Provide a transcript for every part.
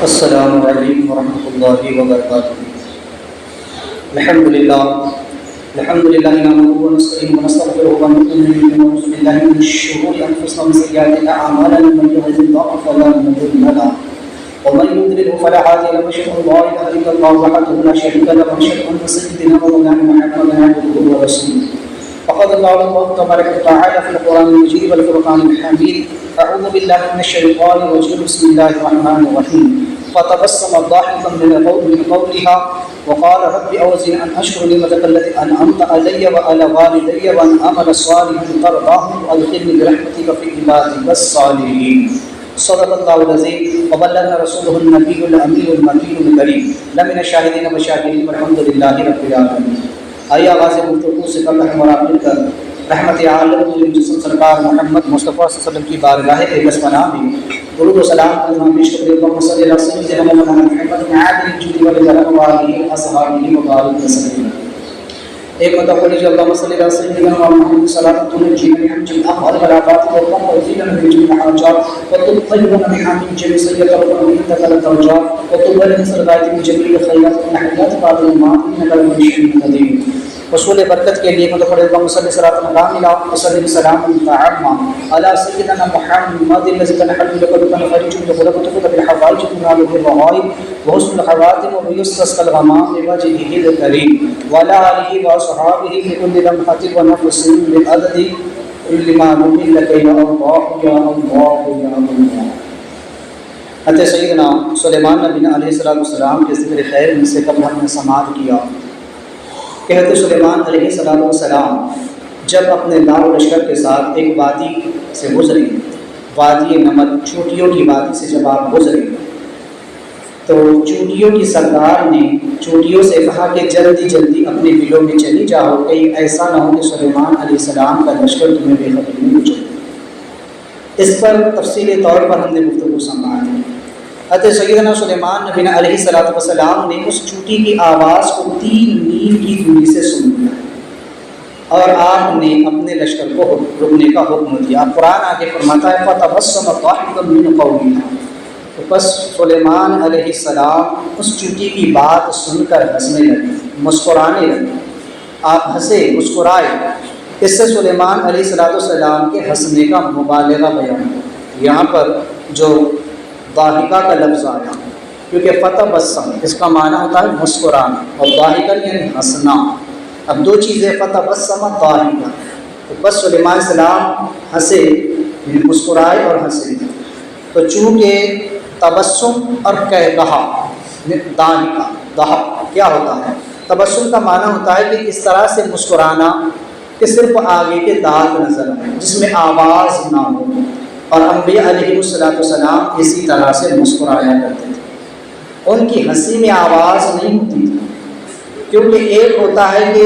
السلام علیکم ورحمۃ اللہ وبرکاتہ۔ الحمد للہ نحمده ونستعینه ونستغفره ونؤمن به ونعوذ باللہ من شرور انفسنا ومن سیئات اعمالنا من يهده الله فلا مضل له ومن يضلل فلا هادي له واشهد ان لا اله الا الله وحده لا شريك له واشهد ان سيدنا ومولانا محمدا عبده ورسوله فقد قال الله تبارك وتعالى في القرآن المجيد والفرقان الحميد أعوذ بالله من الشيطان الرجيم بسم الله الرحمن الرحيم فتبسم ضاحكا من قولها وقال رب أوزعني أن أشكر نعمتك التي أنعمت علي وعلى والدي وأن أعمل صالحا ترضاه وأدخلني برحمتك في عبادك الصالحين صدق الله العظيم وبلغنا رسوله النبي الأمين المكين الكريم لمن الشاهدين والشاكرين والحمد لله رب العالمين۔ آئیے آغاز گفتگو سے قبل ہمارا مل کر رحمت عالم جسم سرکار محمد مصطفیٰ صلی اللہ علیہ وسلم کی بارگاہ اقدس پناہ میں درود و سلام کرنا پیش کرتے ہیں۔ اللہم صلی علی سیدنا محمد عادل الجود والکرم وآلہ وصحبہ وبارک وسلم۔ ایک مرتبہ پڑھی جو اللہم صلی علی سیدنا محمد صلاۃ تنجینا من جميع الأمراض والآفات وتطهرنا من جميع الحاجات وتطهرنا بها من جميع السيئات وإنك لا ترجى وتبلغنا صلوات من جميع الخيرات والنحيات بعد الموت إنك لمن شيء قدير۔ حصول برکت کے لیے متفرد اللہم صلی صلاۃ کاملہ وسلم سلام تعاما علی سیدنا محمد الذی تنحل لقد فرج لقد بالحوائج تنال بالرغائب وحسن الخواتم ويستسقى الغمام بوجهه الكريم وعلى آله وصحبه بكل لمحة ونفس بالعدد لما نمل لك يا الله يا الله يا الله۔ حضرت سیدنا سلیمان نبی علیہ السلام کے ذکر خیر میں سے قبل ہم نے سماعت کیا کہ حضرت سلیمان علیہ السلام جب اپنے لار و لشکر کے ساتھ ایک وادی سے گزرے، وادی نمر چوٹیوں کی وادی سے جب آپ گزرے تو چوٹیوں کی سردار نے چوٹیوں سے کہا کہ جلدی جلدی اپنے بلوں میں چلی جاؤ، کہیں ایسا نہ ہو کہ سلیمان علیہ السلام کا لشکر تمہیں بے خبری میں اچھلے۔ اس پر تفصیلی طور پر ہم نے گفتگو سماعت۔ حضرت سیدنا سلیمان نبی علیہ السلام نے اس چوٹی کی آواز کو 3 میل کی دوری سے سن لیا اور آپ نے اپنے لشکر کو رکنے کا حکم دیا۔ قرآن آگے فرماتا ہے فَتَبَسَّمَ ضَاحِكًا مِّن قَوْلِهَا، تو بس سلیمان علیہ السلام اس چوٹی کی بات سن کر ہنسنے لگے، مسکرانے لگے۔ آپ ہنسے، مسکرائے۔ اس سے سلیمان علیہ السلام کے ہنسنے کا مبالغہ بیان ہے۔ یہاں پر جو ضاحکہ کا لفظ آیا کیونکہ فتبسم اس کا معنی ہوتا ہے مسکرانا اور ضاحکا یعنی ہنسنا۔ اب دو چیزیں فتبسم ضاحکا، تو بس سلیمان علیہ السلام ہنسے، مسکرائے اور ہنسے۔ تو چونکہ تبسم اور کہا ضاحکا ضحک کیا ہوتا ہے؟ تبسم کا معنی ہوتا ہے کہ اس طرح سے مسکرانا کہ صرف آگے کے دانت نظر آئے، جس میں آواز نہ ہو، اور انبیاء علیہ السلام اسی طرح سے مسکرایا کرتے تھے۔ ان کی ہنسی میں آواز نہیں ہوتی تھی، کیونکہ ایک ہوتا ہے کہ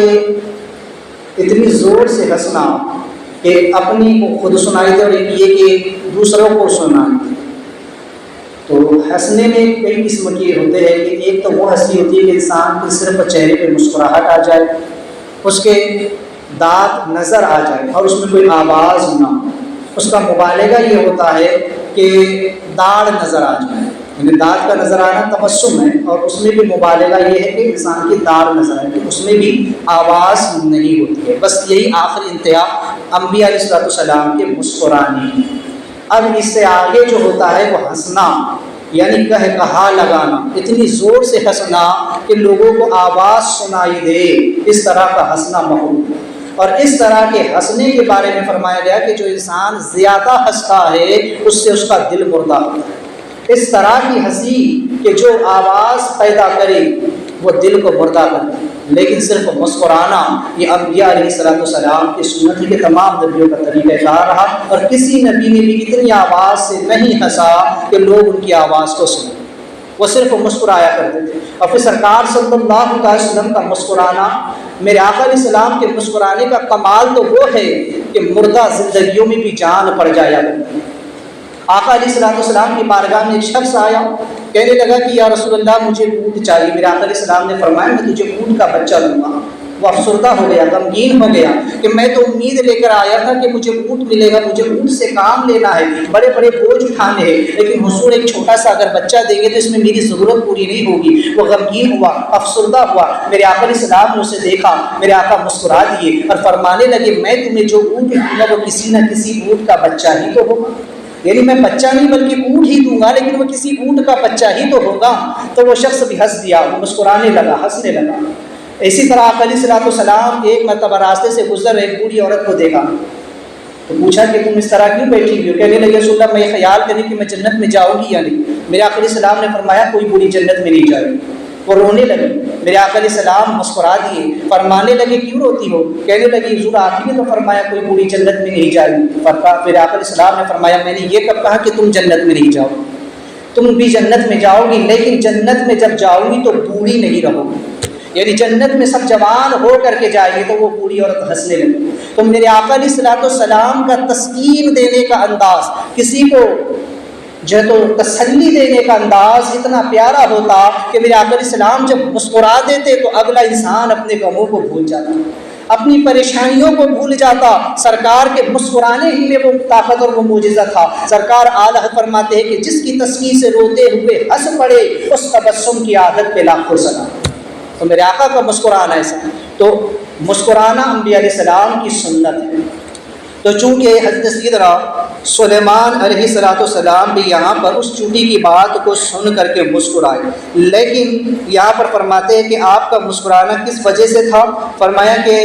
اتنی زور سے ہنسنا کہ اپنی کو خود سنائی دے اور ایک یہ کہ دوسروں کو سنائی دے۔ تو ہنسنے میں کئی قسم کے ہوتے ہیں کہ ایک تو وہ ہنسی ہوتی ہے کہ انسان کے صرف چہرے پہ مسکراہٹ آ جائے، اس کے دانت نظر آ جائے اور اس میں کوئی آواز نہ ہو۔ اس کا مبالغہ یہ ہوتا ہے کہ داڑھ نظر آ جائے، یعنی دانت کا نظر آنا تبسم ہے، اور اس میں بھی مبالغہ یہ ہے کہ انسان کی داڑھ نظر آئے، کہ اس میں بھی آواز نہیں ہوتی ہے۔ بس یہی آخری انتہا انبیاء علیہ السلام کے مسکرانے کی۔ اب اس سے آگے جو ہوتا ہے وہ ہنسنا، یعنی کہا لگانا، اتنی زور سے ہنسنا کہ لوگوں کو آواز سنائی دے، اس طرح کا ہنسنا محروم ہے۔ اور اس طرح کے ہنسنے کے بارے میں فرمایا گیا کہ جو انسان زیادہ ہنستا ہے اس سے اس کا دل مردہ ہوتا ہے۔ اس طرح کی ہنسی کہ جو آواز پیدا کرے وہ دل کو مردہ کرے، لیکن صرف مسکرانا یہ انبیاء علیہ السلام کی سنت ہے کہ تمام نبیوں کا طریقہ کار رہا، اور کسی نبی نے بھی اتنی آواز سے نہیں ہنسا کہ لوگ ان کی آواز کو سنیں، وہ صرف مسکرایا کرتے تھے۔ اور پھر سرکار صلی اللہ علیہ وسلم کا مسکرانا، میرے آقا علیہ السلام کے مسکرانے کا کمال تو وہ ہے کہ مردہ زندگیوں میں بھی جان پڑ جایا کرتی ہے۔ آقا علیہ السلام کی بارگاہ میں ایک شخص آیا، کہنے لگا کہ یا رسول اللہ مجھے اونٹ چاہیے۔ میرے آقا علیہ السلام نے فرمایا میں تجھے اونٹ کا بچہ دوں گا۔ وہ افسردہ ہو گیا، غمگین ہو گیا کہ میں تو امید لے کر آیا تھا کہ مجھے اونٹ ملے گا، مجھے اونٹ سے کام لینا ہے، بڑے بڑے بوجھ اٹھانے ہیں، لیکن حضور ایک چھوٹا سا اگر بچہ دیں گے تو اس میں میری ضرورت پوری نہیں ہوگی۔ وہ غمگین ہوا، افسردہ ہوا۔ میرے آقا علیہ السلام نے اسے دیکھا، میرے آقا مسکرا دیے اور فرمانے لگے میں تمہیں جو اونٹ دوں گا وہ کسی نہ کسی اونٹ کا بچہ ہی تو ہوگا، یعنی میں بچہ نہیں بلکہ اونٹ ہی دوں گا، لیکن وہ کسی اونٹ کا بچہ ہی تو ہوگا۔ تو وہ شخص بھی ہنس دیا، وہ مسکرانے لگا، ہنسنے لگا۔ اسی طرح آقا علیہ السلام ایک مرتبہ راستے سے گزر رہے بوڑھی عورت کو دیکھا تو پوچھا کہ تم اس طرح کیوں بیٹھی ہوئی ہو؟ کہنے لگے رسول اللہ میں یہ خیال کریں کہ میں جنت میں جاؤں گی یا نہیں۔ میرے آقا علیہ السلام نے فرمایا کوئی بوڑھی جنت میں نہیں جائے گی۔ وہ رونے لگی، میرے آقا علیہ السلام مسکرا دیے، فرمانے لگے کیوں روتی ہو؟ کہنے لگی حضور آپ ہی نے تو فرمایا کوئی بوڑھی جنت میں نہیں جائے گی۔ میرے آقا علیہ السلام نے فرمایا میں نے یہ کب کہا کہ تم جنت میں نہیں جاؤ، تم بھی جنت میں جاؤ گی، لیکن جنت میں جب جاؤ گی تو بوڑھی نہیں رہو گی، یعنی جنت میں سب جوان ہو کر کے جائے گی۔ تو وہ بوڑھی عورت ہنسنے لگی۔ تو میرے آقا علیہ السلام کا تسکین دینے کا انداز، کسی کو جو ہے تو تسلی دینے کا انداز اتنا پیارا ہوتا کہ میرے آقا علیہ السلام جب مسکرا دیتے تو اگلا انسان اپنے غموں کو بھول جاتا، اپنی پریشانیوں کو بھول جاتا۔ سرکار کے مسکرانے ہی میں وہ طاقت اور وہ معجزہ تھا۔ سرکار اعلیٰ فرماتے ہیں کہ جس کی تصویر سے روتے ہوئے ہنس پڑے اس تبسم کی عادت پہ لاکھوں سلام۔ تو میرے آقا کا مسکرانا ایسا، تو مسکرانا انبیاء علیہ السلام کی سنت ہے۔ تو چونکہ حضرت سیدنا سلیمان علیہ السلام بھی یہاں پر اس چوٹی کی بات کو سن کر کے مسکرائے، لیکن یہاں پر فرماتے ہیں کہ آپ کا مسکرانا کس وجہ سے تھا؟ فرمایا کہ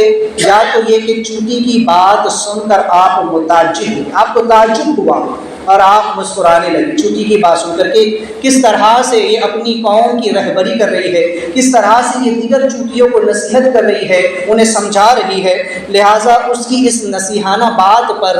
یا تو یہ کہ چوٹی کی بات سن کر آپ متعجب ہوئے، آپ کو تعجب ہوا اور آپ مسکرانے لگے چوٹی کی بات سن کر کے، کس طرح سے یہ اپنی قوم کی رہبری کر رہی ہے، کس طرح سے یہ دیگر چوٹیوں کو نصیحت کر رہی ہے، انہیں سمجھا رہی ہے، لہٰذا اس کی اس نصیحانہ بات پر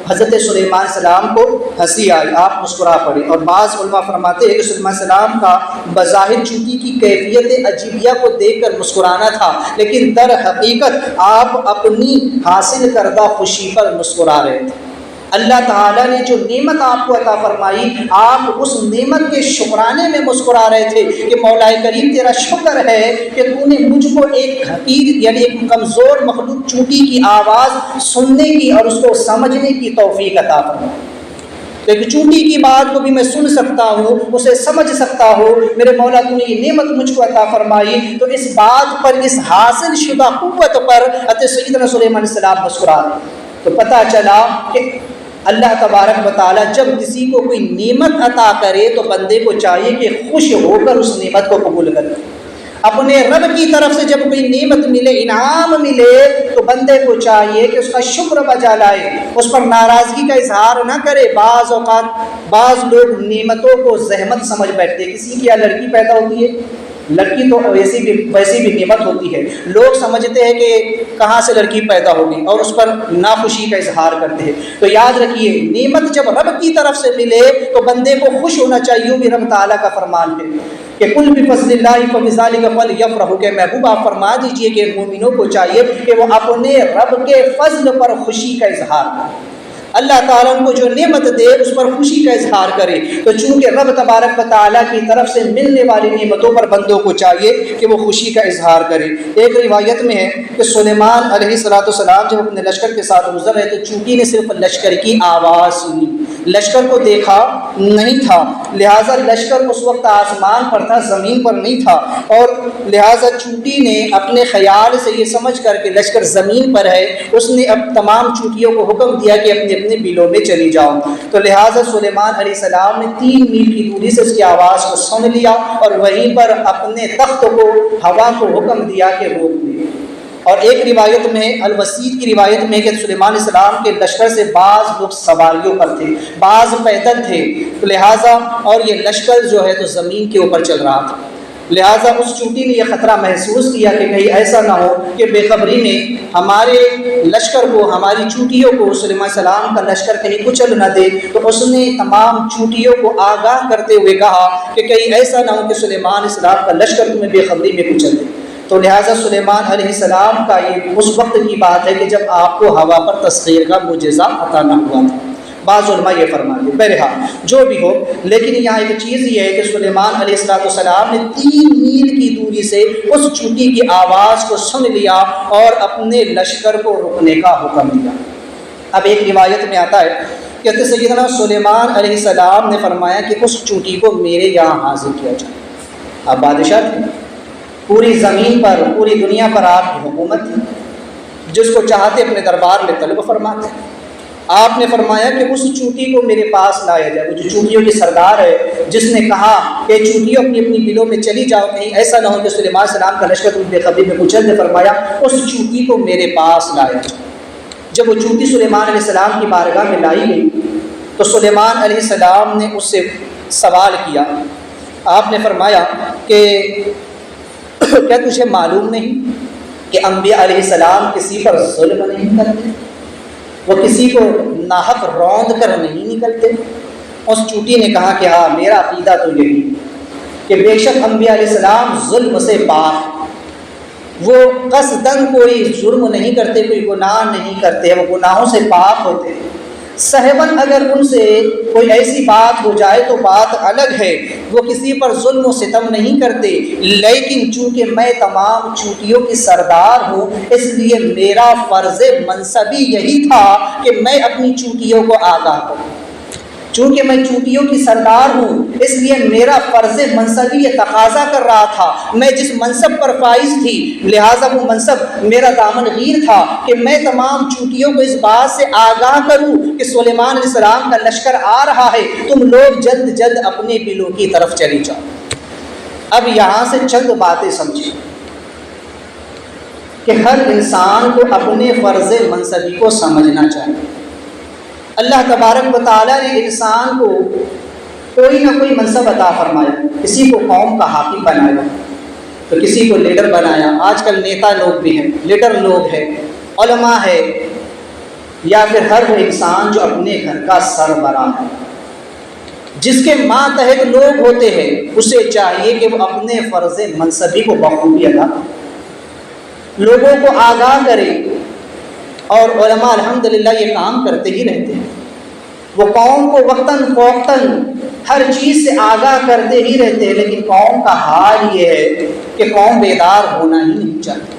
حضرت سلیمان السلام کو ہنسی آئی، آپ مسکرا پڑے۔ اور بعض علماء فرماتے ہیں کہ سلیمان السلام کا بظاہر چوٹی کی کیفیت عجیبیہ کو دیکھ کر مسکرانا تھا، لیکن در حقیقت آپ اپنی حاصل کردہ خوشی پر مسکرا رہے تھے۔ اللہ تعالیٰ نے جو نعمت آپ کو عطا فرمائی، آپ اس نعمت کے شکرانے میں مسکرا رہے تھے کہ مولا کریم تیرا شکر ہے کہ تو نے مجھ کو ایک حقیر یعنی ایک کمزور مخلوق چوٹی کی آواز سننے کی اور اس کو سمجھنے کی توفیق عطا فرمائی۔ ایک چوٹی کی بات کو بھی میں سن سکتا ہوں، اسے سمجھ سکتا ہوں، میرے مولا تو نے یہ نعمت مجھ کو عطا فرمائی۔ تو اس بات پر، اس حاصل شدہ قوت پر حضرت سیدنا سلیمان علیہ السلام مسکرا رہے۔ تو پتہ چلا کہ اللہ تبارک و تعالیٰ جب کسی کو کوئی نعمت عطا کرے تو بندے کو چاہیے کہ خوش ہو کر اس نعمت کو قبول کرے۔ اپنے رب کی طرف سے جب کوئی نعمت ملے، انعام ملے، تو بندے کو چاہیے کہ اس کا شکر بجا لائے، اس پر ناراضگی کا اظہار نہ کرے۔ بعض اوقات بعض لوگ نعمتوں کو زحمت سمجھ بیٹھتے ہیں۔ کسی کی لڑکی پیدا ہوتی ہے، لڑکی تو ویسی بھی نعمت ہوتی ہے، لوگ سمجھتے ہیں کہ کہاں سے لڑکی پیدا ہوگی اور اس پر ناخوشی کا اظہار کرتے ہیں۔ تو یاد رکھیے نعمت جب رب کی طرف سے ملے تو بندے کو خوش ہونا چاہیے۔ بھی رب تعالیٰ کا فرمان ہے کہ کل بفضل اللہ فبذلک فلیفرحوا، کہ محبوب آپ فرما دیجئے کہ مومنوں کو چاہیے کہ وہ اپنے رب کے فضل پر خوشی کا اظہار کریں، اللہ تعالیٰ ان کو جو نعمت دے اس پر خوشی کا اظہار کرے۔ تو چونکہ رب تبارک و تعالیٰ کی طرف سے ملنے والی نعمتوں پر بندوں کو چاہیے کہ وہ خوشی کا اظہار کرے۔ ایک روایت میں ہے کہ سلیمان علیہ السلام جب اپنے لشکر کے ساتھ گزر رہے تو چونٹی نے صرف لشکر کی آواز سنی، لشکر کو دیکھا نہیں تھا، لہٰذا لشکر اس وقت آسمان پر تھا، زمین پر نہیں تھا، اور لہٰذا چونٹی نے اپنے خیال سے یہ سمجھ کر کہ لشکر زمین پر ہے، اس نے اب تمام چونٹیوں کو حکم دیا کہ اپنے بلوں میں چلی جاؤ۔ تو لہٰذا سلیمان علیہ السلام نے 3 میل کی دوری سے اس کی آواز کو سن لیا اور وہیں پر اپنے تخت کو ہوا کو حکم دیا کہ روک دے۔ اور ایک روایت میں الوسید کی روایت میں کہ سلیمان علیہ السلام کے لشکر سے بعض لوگ سواریوں پر تھے، بعض پیدل تھے، تو لہٰذا اور یہ لشکر جو ہے تو زمین کے اوپر چل رہا تھا، لہٰذا اس چونٹی نے یہ خطرہ محسوس کیا کہ کہیں ایسا نہ ہو کہ بے خبری میں ہمارے لشکر کو، ہماری چونٹیوں کو سلیمان علیہ السلام کا لشکر کہیں کچل نہ دے۔ تو اس نے تمام چونٹیوں کو آگاہ کرتے ہوئے کہا کہ کہیں ایسا نہ ہو کہ سلیمان علیہ السلام کا لشکر تمہیں بے خبری میں کچل دے۔ تو لہٰذا سلیمان علیہ السلام کا یہ اس وقت کی بات ہے کہ جب آپ کو ہوا پر تسخیر کا معجزہ عطا نہ ہوا تھا۔ بعض علماء یہ فرماتے ہیں۔ بہرحال جو بھی ہو، لیکن یہاں ایک چیز یہ ہے کہ سلیمان علیہ السلام نے 3 میل کی دوری سے اس چونٹی کی آواز کو سن لیا اور اپنے لشکر کو رکنے کا حکم دیا۔ اب ایک روایت میں آتا ہے کہ سیدنا سلیمان علیہ السلام نے فرمایا کہ اس چونٹی کو میرے یہاں حاضر کیا جائے۔ اب بادشاہ تھے، پوری زمین پر، پوری دنیا پر آپ کی حکومت تھی، جس کو چاہتے اپنے دربار میں طلب فرماتے۔ آپ نے فرمایا کہ اس چونٹی کو میرے پاس لایا جائے۔ وہ جو چونٹیوں کی سردار ہے، جس نے کہا کہ چونٹیوں اپنی اپنی بلوں میں چلی جاؤ، کہیں ایسا نہ ہو کہ سلیمان علیہ السلام کا لشکر تم بے خبری میں کچل دے، فرمایا اس چونٹی کو میرے پاس لایا جائے۔ جب وہ چونٹی سلیمان علیہ السلام کی بارگاہ میں لائی گئی تو سلیمان علیہ السلام نے اس سے سوال کیا۔ آپ نے فرمایا کہ کیا تجھے معلوم نہیں کہ انبیاء علیہ السلام کسی پر ظلم نہیں کرتے، وہ کسی کو ناحق روند کر نہیں نکلتے؟ اس چونٹی نے کہا کہ ہاں، میرا عقیدہ تو یہی کہ بے شک انبیاء علیہ السلام ظلم سے پاک، وہ قصداً کوئی جرم نہیں کرتے، کوئی گناہ نہیں کرتے، وہ گناہوں سے پاک ہوتے ہیں۔ صحباً اگر ان سے کوئی ایسی بات ہو جائے تو بات الگ ہے، وہ کسی پر ظلم و ستم نہیں کرتے، لیکن چونکہ میں تمام چونٹیوں کی سردار ہوں، اس لیے میرا فرض منصبی یہی تھا کہ میں اپنی چونٹیوں کو آگاہ کروں۔ چونکہ میں چونٹیوں کی سردار ہوں، اس لیے میرا فرض منصبی یہ تقاضا کر رہا تھا، میں جس منصب پر فائز تھی لہٰذا وہ منصب میرا دامن گیر تھا کہ میں تمام چونٹیوں کو اس بات سے آگاہ کروں کہ سلیمان علیہ السلام کا لشکر آ رہا ہے، تم لوگ جلد جلد اپنے بلوں کی طرف چلی جاؤ۔ اب یہاں سے چند باتیں سمجھیں کہ ہر انسان کو اپنے فرض منصبی کو سمجھنا چاہیے۔ اللہ تبارک و تعالیٰ نے انسان کو کوئی نہ کوئی منصب عطا فرمایا، کسی کو قوم کا حاکم بنایا تو کسی کو لیڈر بنایا۔ آج کل نیتا لوگ بھی ہیں، لیڈر لوگ ہیں، علماء ہے، یا پھر ہر وہ انسان جو اپنے گھر کا سربراہ ہے، جس کے ماتحت لوگ ہوتے ہیں، اسے چاہیے کہ وہ اپنے فرض منصبی کو بخوبی ادا کرے، لوگوں کو آگاہ کرے، اور علماء الحمدللہ یہ کام کرتے ہی رہتے ہیں۔ وہ قوم کو وقتاً فوقتاً ہر چیز سے آگاہ کرتے ہی رہتے ہیں، لیکن قوم کا حال یہ ہے کہ قوم بیدار ہونا ہی نہیں چاہتی،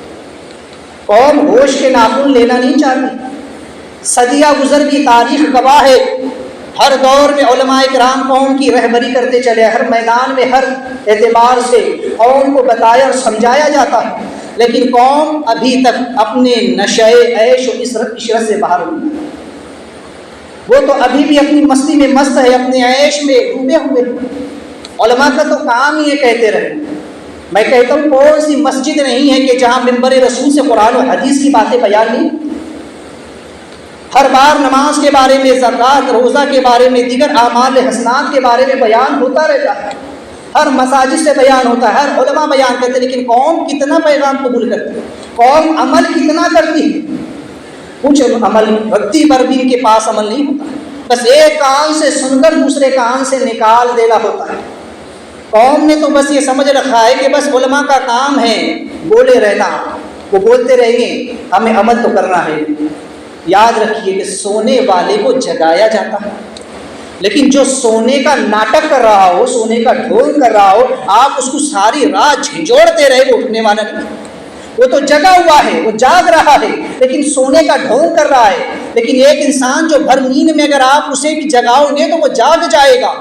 قوم ہوش کے ناخن لینا نہیں چاہتی۔ صدیہ گزر کی تاریخ گواہ ہے، ہر دور میں علماء کرام قوم کی رہبری کرتے چلے، ہر میدان میں ہر اعتبار سے قوم کو بتایا اور سمجھایا جاتا ہے، لیکن قوم ابھی تک اپنے نشے عیش و عشرت سے باہر نہیں، وہ تو ابھی بھی اپنی مستی میں مست ہے، اپنے عیش میں ڈوبے ہوئے۔ علماء کا تو کام ہی یہ کہتے رہے۔ میں کہتا ہوں کون سی مسجد نہیں ہے کہ جہاں منبر رسول سے قرآن و حدیث کی باتیں بیان نہیں، ہر بار نماز کے بارے میں، زکوٰۃ، روزہ کے بارے میں، دیگر اعمال حسنات کے بارے میں بیان ہوتا رہتا ہے، ہر مساجد سے بیان ہوتا ہے، ہر علماء بیان کرتے ہیں، لیکن قوم کتنا پیغام قبول کرتی ہے، قوم عمل کتنا کرتی ہے؟ کچھ عمل رتی بھر بھی ان کے پاس عمل نہیں ہوتا، بس ایک کان سے سن کر دوسرے کان سے نکال دینا ہوتا ہے۔ قوم نے تو بس یہ سمجھ رکھا ہے کہ بس علماء کا کام ہے بولے رہنا، وہ بولتے رہیں گے، ہمیں عمل تو کرنا ہے۔ یاد رکھیے کہ سونے والے کو جگایا جاتا ہے، لیکن جو سونے کا ناٹک کر رہا ہو، سونے کا ڈھول کر رہا ہو، آپ اس کو ساری رات جھنجھوڑتے رہے، وہ اٹھنے والا نہیں، وہ تو جگا ہوا ہے، وہ جاگ رہا ہے، لیکن سونے کا ڈھونگ کر رہا ہے۔ لیکن ایک انسان جو بھر نیند میں اگر آپ اسے بھی جگاؤ گے تو وہ جاگ جائے گا۔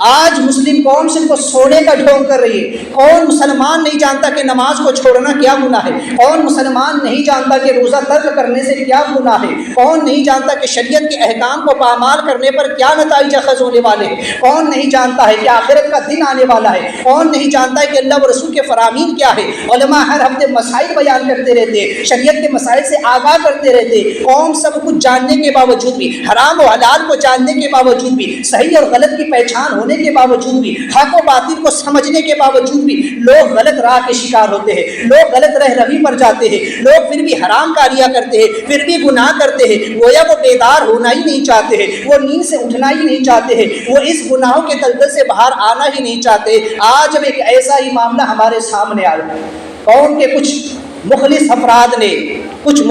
آج مسلم قوم صرف سونے کا ڈھونگ کر رہی ہے۔ کون مسلمان نہیں جانتا کہ نماز کو چھوڑنا کیا گناہ ہے؟ کون مسلمان نہیں جانتا کہ روزہ ترک کرنے سے کیا گناہ ہے؟ کون نہیں جانتا کہ شریعت کے احکام کو پامال کرنے پر کیا نتائج اخذ ہونے والے ہیں؟ کون نہیں جانتا ہے کہ آخرت کا دن آنے والا ہے؟ کون نہیں جانتا ہے کہ اللہ و رسول کے فرامین کیا ہے؟ علماء ہر ہفتے مسائل بیان کرتے رہتے، شریعت کے مسائل سے آگاہ کرتے رہتے۔ قوم سب کچھ جاننے کے باوجود بھی، حرام و حلال کو جاننے کے باوجود بھی، صحیح اور غلط کی پہچان ہونے کے باوجود بھی، حق و باطل کو سمجھنے کے باوجود بھی لوگ غلط راہ کے شکار ہوتے ہیں، لوگ غلط رہنمی پر جاتے ہیں، لوگ پھر بھی حرام کاریاں کرتے ہیں، پھر بھی گناہ کرتے ہیں، گویا وہ بیدار ہونا ہی نہیں چاہتے ہیں، وہ نیند سے اٹھنا ہی نہیں چاہتے ہیں، وہ اس گناہوں کے دلدل سے باہر آنا ہی نہیں چاہتے۔ آج جب ایک ایسا ہی معاملہ ہمارے سامنے آیا، قوم کے کچھ مخلص افراد نے، کچھ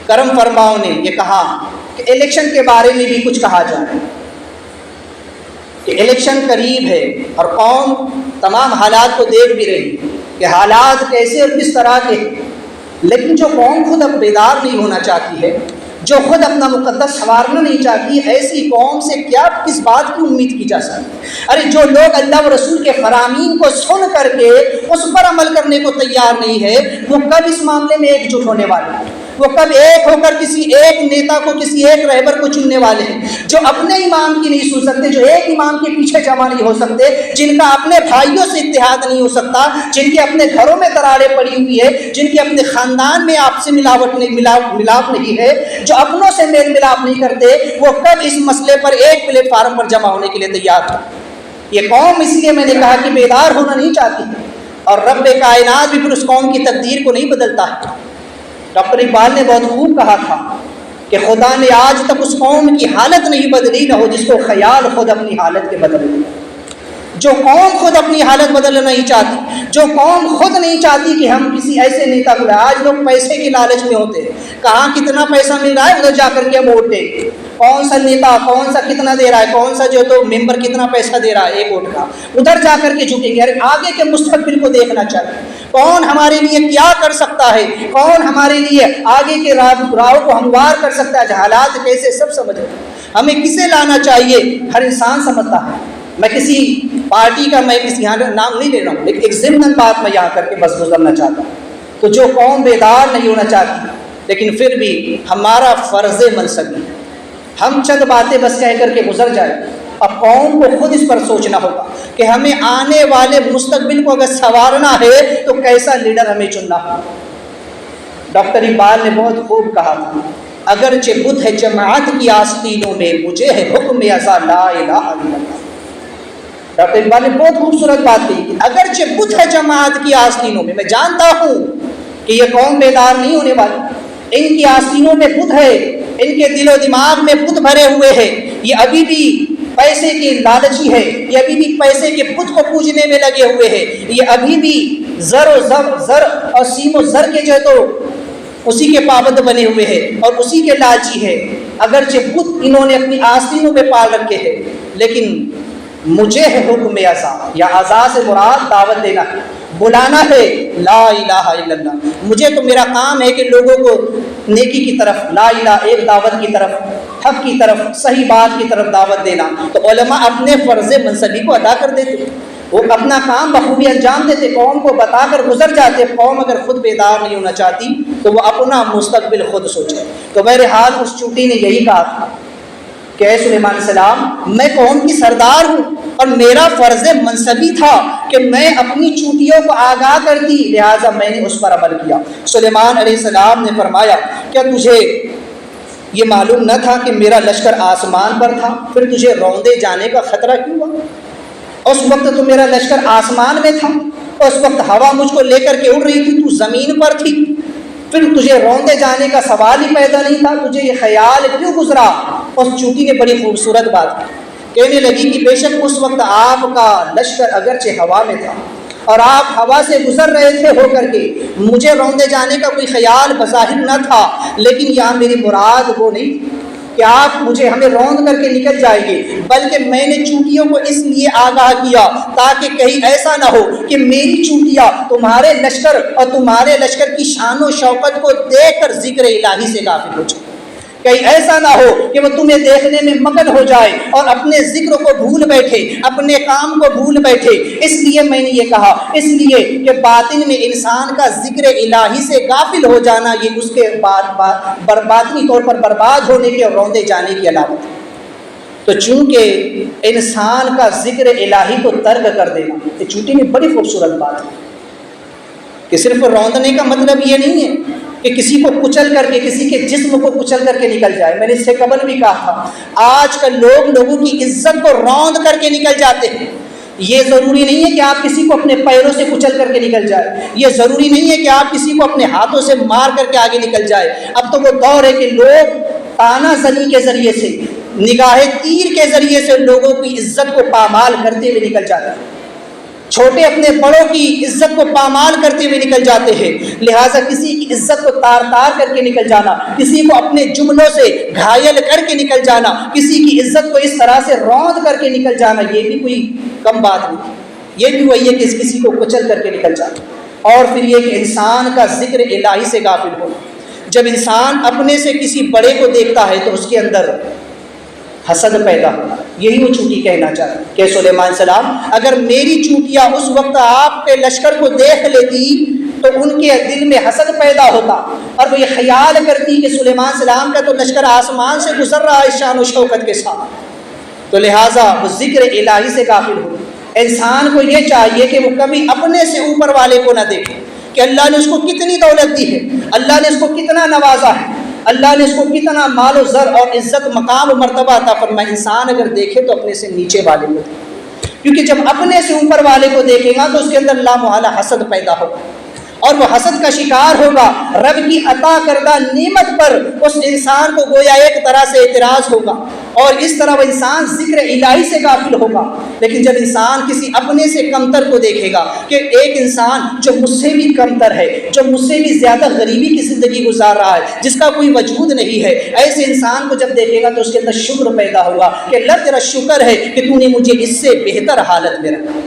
کرم فرماؤں نے یہ کہا کہ الیکشن کے بارے میں بھی کچھ کہا جائے کہ الیکشن قریب ہے اور قوم تمام حالات کو دیکھ بھی رہی کہ حالات کیسے اور کس طرح کے، لیکن جو قوم خود اب بیدار نہیں ہونا چاہتی ہے، جو خود اپنا مقدس سنوارنا نہیں چاہتی، ایسی قوم سے کیا کس بات کی امید کی جا سکتی؟ ارے جو لوگ اللہ و رسول کے فرامین کو سن کر کے اس پر عمل کرنے کو تیار نہیں ہے، وہ کب اس معاملے میں ایک جٹ ہونے والے ہیں؟ وہ کب ایک ہو کر کسی ایک نیتا کو، کسی ایک رہبر کو چننے والے ہیں؟ جو اپنے امام کی نہیں سن سکتے، جو ایک امام کے پیچھے جمع نہیں ہو سکتے، جن کا اپنے بھائیوں سے اتحاد نہیں ہو سکتا، جن کے اپنے گھروں میں دراڑیں پڑی ہوئی ہے، جن کے اپنے خاندان میں آپ سے ملاپ نہیں ہے، جو اپنوں سے میل ملاپ نہیں کرتے، وہ کب اس مسئلے پر ایک پلیٹ فارم پر جمع ہونے کے لیے تیار ہے؟ یہ قوم اس لیے میں نے کہا کہ بیدار ہونا نہیں چاہتی، اور رب کائنات بھی پھر اس قوم کی تقدیر کو نہیں بدلتا ہے۔ ڈاکٹر اقبال نے بہت خوب کہا تھا کہ خدا نے آج تک اس قوم کی حالت نہیں بدلی، نہ ہو جس کو خیال خود اپنی حالت کے بدل دے۔ جو قوم خود اپنی حالت بدلنا نہیں چاہتی، جو قوم خود نہیں چاہتی کہ ہم کسی ایسے نیتا کو، آج لوگ پیسے کی لالچ میں ہوتے ہیں، کہاں کتنا پیسہ مل رہا ہے ادھر جا کر کے ہم ووٹ دیں گے، کون سا نیتا کون سا کتنا دے رہا ہے، کون سا جو تو ممبر کتنا پیسہ دے رہا ہے ایک ووٹ کا، ادھر جا کر کے جھکیں گے۔ آگے کے مستقبل کو دیکھنا چاہیے، کون ہمارے لیے کیا کر سکتا ہے، کون ہمارے لیے آگے کے راہ کو ہموار کر سکتا ہے، حالات کیسے سب سمجھ رہے ہیں، ہمیں کسے لانا چاہیے ہر انسان سمجھتا ہے۔ میں کسی پارٹی کا میں کسی یہاں نام نہیں لے رہا ہوں، لیکن ایک ضمن بات میں یہاں کر کے بس گزرنا چاہتا ہوں۔ تو جو قوم بیدار نہیں ہونا چاہتی، لیکن پھر بھی ہمارا فرض منصبی، ہم چند باتیں بس کہہ کر کے گزر جائیں، اب قوم کو خود اس پر سوچنا ہوگا کہ ہمیں آنے والے مستقبل کو اگر سنوارنا ہے تو کیسا لیڈر ہمیں چننا ہے۔ ڈاکٹر اقبال نے بہت خوب کہا تھا، اگرچہ بدھ ہے جماعت کی آستینوں میں، مجھے ہے حکم ازا لا الہ الا اللہ۔ ڈاکٹر اقبال نے بہت خوبصورت بات کہی کہ اگرچہ بدھ ہے جماعت کی آستینوں میں جانتا ہوں کہ یہ قوم بیدار نہیں ہونے والی، ان کی آستینوں میں بدھ ہے، ان کے دل و دماغ میں بدھ بھرے ہوئے ہیں، یہ ابھی بھی پیسے کے لالچی ہے، یہ ابھی بھی پیسے کے بدھ کو پوجنے میں لگے ہوئے ہیں، یہ ابھی بھی زر اور سیم و زر کے جو تو اسی کے پابند بنے ہوئے ہیں اور اسی کے لالچی ہے۔ اگرچہ بدھ انہوں نے اپنی آستینوں میں پال رکھے ہیں، لیکن مجھے ہے حکم ازا، یا ازا سے مراد دعوت دینا ہے، بلانا ہے لا الہ الا اللہ۔ مجھے تو میرا کام ہے کہ لوگوں کو نیکی کی طرف، لا الہ ایک دعوت کی طرف، حق کی طرف، صحیح بات کی طرف دعوت دینا۔ تو علماء اپنے فرض منصبی کو ادا کر دیتے، وہ اپنا کام بخوبی انجام دیتے، قوم کو بتا کر گزر جاتے۔ قوم اگر خود بیدار نہیں ہونا چاہتی تو وہ اپنا مستقبل خود سوچے۔ تو بہرحال اس چوٹی نے یہی کہا تھا کہ اے سلیمان علیہ السلام، میں قوم کی سردار ہوں اور میرا فرض منصبی تھا کہ میں اپنی چوٹیوں کو آگاہ کرتی، لہٰذا میں نے اس پر عمل کیا۔ سلیمان علیہ السلام نے فرمایا، کیا تجھے یہ معلوم نہ تھا کہ میرا لشکر آسمان پر تھا، پھر تجھے روندے جانے کا خطرہ کیوں ہوا؟ اس وقت تو میرا لشکر آسمان میں تھا، اس وقت ہوا مجھ کو لے کر کے اڑ رہی تھی، تو زمین پر تھی، پھر تجھے روندے جانے کا سوال ہی پیدا نہیں تھا، تجھے یہ خیال کیوں گزرا؟ اس چوٹی نے بڑی خوبصورت بات کی، کہنے لگی کہ بے شک اس وقت آپ کا لشکر اگرچہ ہوا میں تھا اور آپ ہوا سے گزر رہے تھے ہو کر کے، مجھے روندے جانے کا کوئی خیال بظاہر نہ تھا، لیکن یہاں میری مراد وہ نہیں تھی کہ آپ ہمیں روند کر کے نکل جائیں گے، بلکہ میں نے چوٹیوں کو اس لیے آگاہ کیا تاکہ کہیں ایسا نہ ہو کہ میری چوٹیاں تمہارے لشکر اور تمہارے لشکر کی شان و شوکت کو دیکھ کر ذکر الہی سے غافل ہو جائے، کہیں ایسا نہ ہو کہ وہ تمہیں دیکھنے میں مگن ہو جائے اور اپنے ذکر کو بھول بیٹھے، اپنے کام کو بھول بیٹھے۔ اس لیے میں نے یہ کہا، اس لیے کہ باطن میں انسان کا ذکر الہی سے غافل ہو جانا یہ اس کے باطنی طور پر برباد ہونے کے اور روندے جانے کی علامت ہے۔ تو چونکہ انسان کا ذکر الہی کو ترک کر دینا، یہ چوٹی میں بڑی خوبصورت بات ہے کہ صرف روندنے کا مطلب یہ نہیں ہے کہ کسی کو کچل کر کے، کسی کے جسم کو کچل کر کے نکل جائے۔ میں نے اس سے قبل بھی کہا تھا، آج کل لوگوں کی عزت کو روند کر کے نکل جاتے ہیں۔ یہ ضروری نہیں ہے کہ آپ کسی کو اپنے پیروں سے کچل کر کے نکل جائے، یہ ضروری نہیں ہے کہ آپ کسی کو اپنے ہاتھوں سے مار کر کے آگے نکل جائے۔ اب تو وہ دور ہے کہ لوگ تانا زنی کے ذریعے سے، نگاہ تیر کے ذریعے سے لوگوں کی عزت کو پامال کرتے ہوئے نکل جاتے ہیں۔ چھوٹے اپنے بڑوں کی عزت کو پامال کرتے ہوئے نکل جاتے ہیں، لہٰذا کسی کی عزت کو تار تار کر کے نکل جانا، کسی کو اپنے جملوں سے گھائل کر کے نکل جانا، کسی کی عزت کو اس طرح سے روند کر کے نکل جانا، یہ بھی کوئی کم بات نہیں، یہ بھی وہی ہے کہ کسی کو کچل کر کے نکل جانا۔ اور پھر یہ کہ انسان کا ذکر الہی سے غافل ہونا، جب انسان اپنے سے کسی بڑے کو دیکھتا ہے تو اس کے اندر حسد پیدا ہونا، یہی وہ چونٹی کہنا چاہتے کہ سلیمان السلام اگر میری چونٹیاں اس وقت آپ کے لشکر کو دیکھ لیتی تو ان کے دل میں حسد پیدا ہوتا اور وہ یہ خیال کرتی کہ سلیمان السلام کا تو لشکر آسمان سے گزر رہا ہے شان و شوکت کے ساتھ، تو لہٰذا وہ ذکر الہی سے غافل ہو۔ انسان کو یہ چاہیے کہ وہ کبھی اپنے سے اوپر والے کو نہ دیکھے کہ اللہ نے اس کو کتنی دولت دی ہے، اللہ نے اس کو کتنا نوازا ہے، اللہ نے اس کو کتنا مال و زر اور عزت مقام و مرتبہ عطا فرمایا۔ انسان اگر دیکھے تو اپنے سے نیچے والے کو دیکھے، کیونکہ جب اپنے سے اوپر والے کو دیکھے گا تو اس کے اندر لامحالہ حسد پیدا ہوگا اور وہ حسد کا شکار ہوگا، رب کی عطا کردہ نعمت پر اس انسان کو گویا ایک طرح سے اعتراض ہوگا اور اس طرح وہ انسان ذکر الہی سے غافل ہوگا۔ لیکن جب انسان کسی اپنے سے کمتر کو دیکھے گا کہ ایک انسان جو مجھ سے بھی کمتر ہے، جو مجھ سے بھی زیادہ غریبی کی زندگی گزار رہا ہے، جس کا کوئی وجود نہیں ہے، ایسے انسان کو جب دیکھے گا تو اس کے اندر شکر پیدا ہوگا کہ اللہ تیرا شکر ہے کہ تو نے مجھے اس سے بہتر حالت میں رکھا۔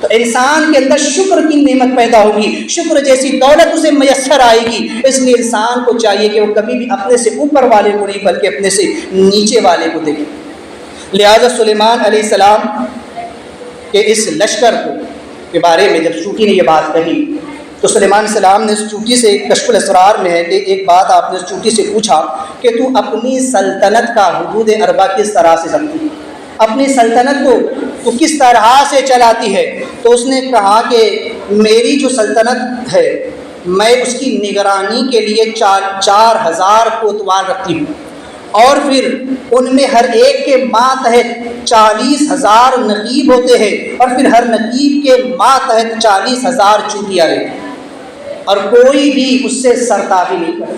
تو انسان کے اندر شکر کی نعمت پیدا ہوگی، شکر جیسی دولت اسے میسر آئے گی۔ اس لیے انسان کو چاہیے کہ وہ کبھی بھی اپنے سے اوپر والے کو نہیں بلکہ اپنے سے نیچے والے کو دیکھے۔ لہٰذا سلیمان علیہ السلام کے اس لشکر کے بارے میں جب چونٹی نے یہ بات کہی تو سلیمان علیہ السلام نے اس چونٹی سے، کشف الاسرار میں ہے کہ ایک بات آپ نے اس چونٹی سے پوچھا کہ تو اپنی سلطنت کا حدود اربع کس طرح سے رکھتی ہے، اپنی سلطنت کو تو کس طرح سے چلاتی ہے؟ تو اس نے کہا کہ میری جو سلطنت ہے میں اس کی نگرانی کے لیے 4000 کوتوال رکھتی ہوں اور پھر ان میں ہر ایک کے ماتحت 40,000 نقیب ہوتے ہیں اور پھر ہر نقیب کے ماتحت 40,000 چونٹیاں رہتی ہیں اور کوئی بھی اس سے سرتابی نہیں کرتا،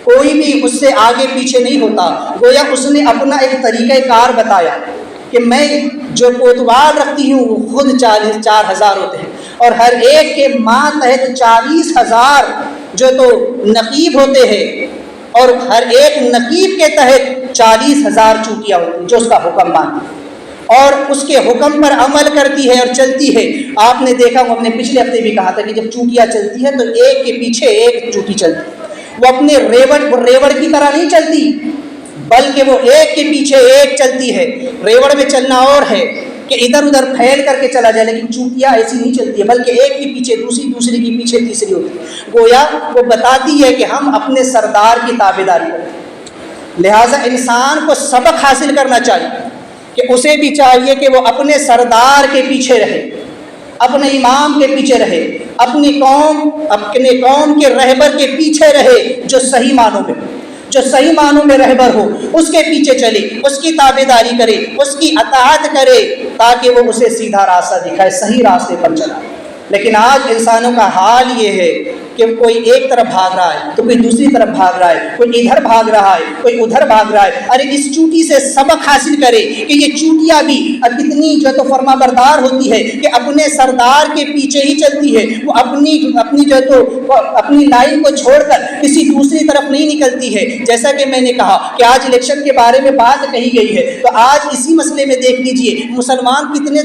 کوئی بھی اس سے آگے پیچھے نہیں ہوتا۔ گویا اس نے اپنا ایک طریقہ کار بتایا کہ میں جو کوتوال رکھتی ہوں وہ خود 4,000 ہوتے ہیں اور ہر ایک کے ماتحت 40,000 جو تو نقیب ہوتے ہیں اور ہر ایک نقیب کے تحت 40,000 چونٹیاں ہوتی ہیں جو اس کا حکم مانتی اور اس کے حکم پر عمل کرتی ہے اور چلتی ہے۔ آپ نے دیکھا، ہم نے پچھلے ہفتے بھی کہا تھا کہ جب چونٹیاں چلتی ہیں تو ایک کے پیچھے ایک چونٹی چلتی ہے، وہ اپنے ریوڑ کی طرح نہیں چلتی بلکہ وہ ایک کے پیچھے ایک چلتی ہے۔ ریوڑ میں چلنا اور ہے کہ ادھر ادھر پھیل کر کے چلا جائے، لیکن چونٹیاں ایسی نہیں چلتی ہے بلکہ ایک کی پیچھے دوسری، دوسری کی پیچھے تیسری ہوتی ہے۔ گویا وہ بتاتی ہے کہ ہم اپنے سردار کی تابعداری کرتے ہیں۔ لہٰذا انسان کو سبق حاصل کرنا چاہیے کہ اسے بھی چاہیے کہ وہ اپنے سردار کے پیچھے رہے، اپنے امام کے پیچھے رہے، اپنے قوم کے رہبر کے پیچھے رہے جو صحیح معنوں میں رہبر ہو، اس کے پیچھے چلے، اس کی تابعداری کرے، اس کی اطاعت کرے تاکہ وہ اسے سیدھا راستہ دکھائے، صحیح راستے پر چلا۔ لیکن آج انسانوں کا حال یہ ہے کہ کوئی ایک طرف بھاگ رہا ہے تو کوئی دوسری طرف بھاگ رہا ہے، کوئی ادھر بھاگ رہا ہے، کوئی ادھر بھاگ رہا ہے۔ ارے اس چونٹی سے سبق حاصل کرے کہ یہ چونٹیاں بھی کتنی جو تو فرما بردار ہوتی ہے کہ اپنے سردار کے پیچھے ہی چلتی ہے، وہ اپنی جو تو اپنی لائن کو چھوڑ کر کسی دوسری طرف نہیں نکلتی ہے۔ جیسا کہ میں نے کہا کہ آج الیکشن کے بارے میں بات کہی گئی ہے تو آج اسی مسئلے میں دیکھ لیجئے مسلمان کتنے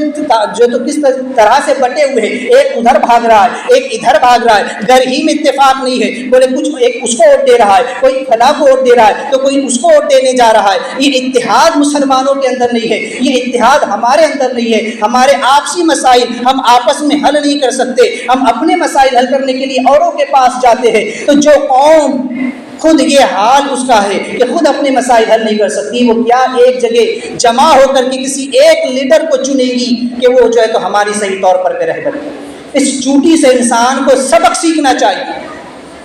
جو تو کس طرح سے بٹے ہوئے ہیں، ایک ادھر بھاگ رہا ہے، ایک ادھر بھاگ رہا ہے، گھر ہی میں اتفاق نہیں ہے، بولے کچھ ایک اس کو ووٹ دے رہا ہے، کوئی فلاں کو ووٹ دے رہا ہے تو کوئی اس کو ووٹ دینے جا رہا ہے۔ یہ اتحاد مسلمانوں کے اندر نہیں ہے، یہ اتحاد ہمارے اندر نہیں ہے۔ ہمارے آپسی مسائل ہم آپس میں حل نہیں کر سکتے، ہم اپنے مسائل حل کرنے کے لیے اوروں کے پاس جاتے ہیں۔ تو جو قوم خود یہ حال اس کا ہے کہ خود اپنے مسائل حل نہیں کر سکتی، وہ کیا ایک جگہ جمع ہو کر کے کسی ایک لیڈر کو چنے گی کہ وہ جو ہے تو ہماری صحیح طور پر رہبر ہے۔ اس چونٹی سے انسان کو سبق سیکھنا چاہیے،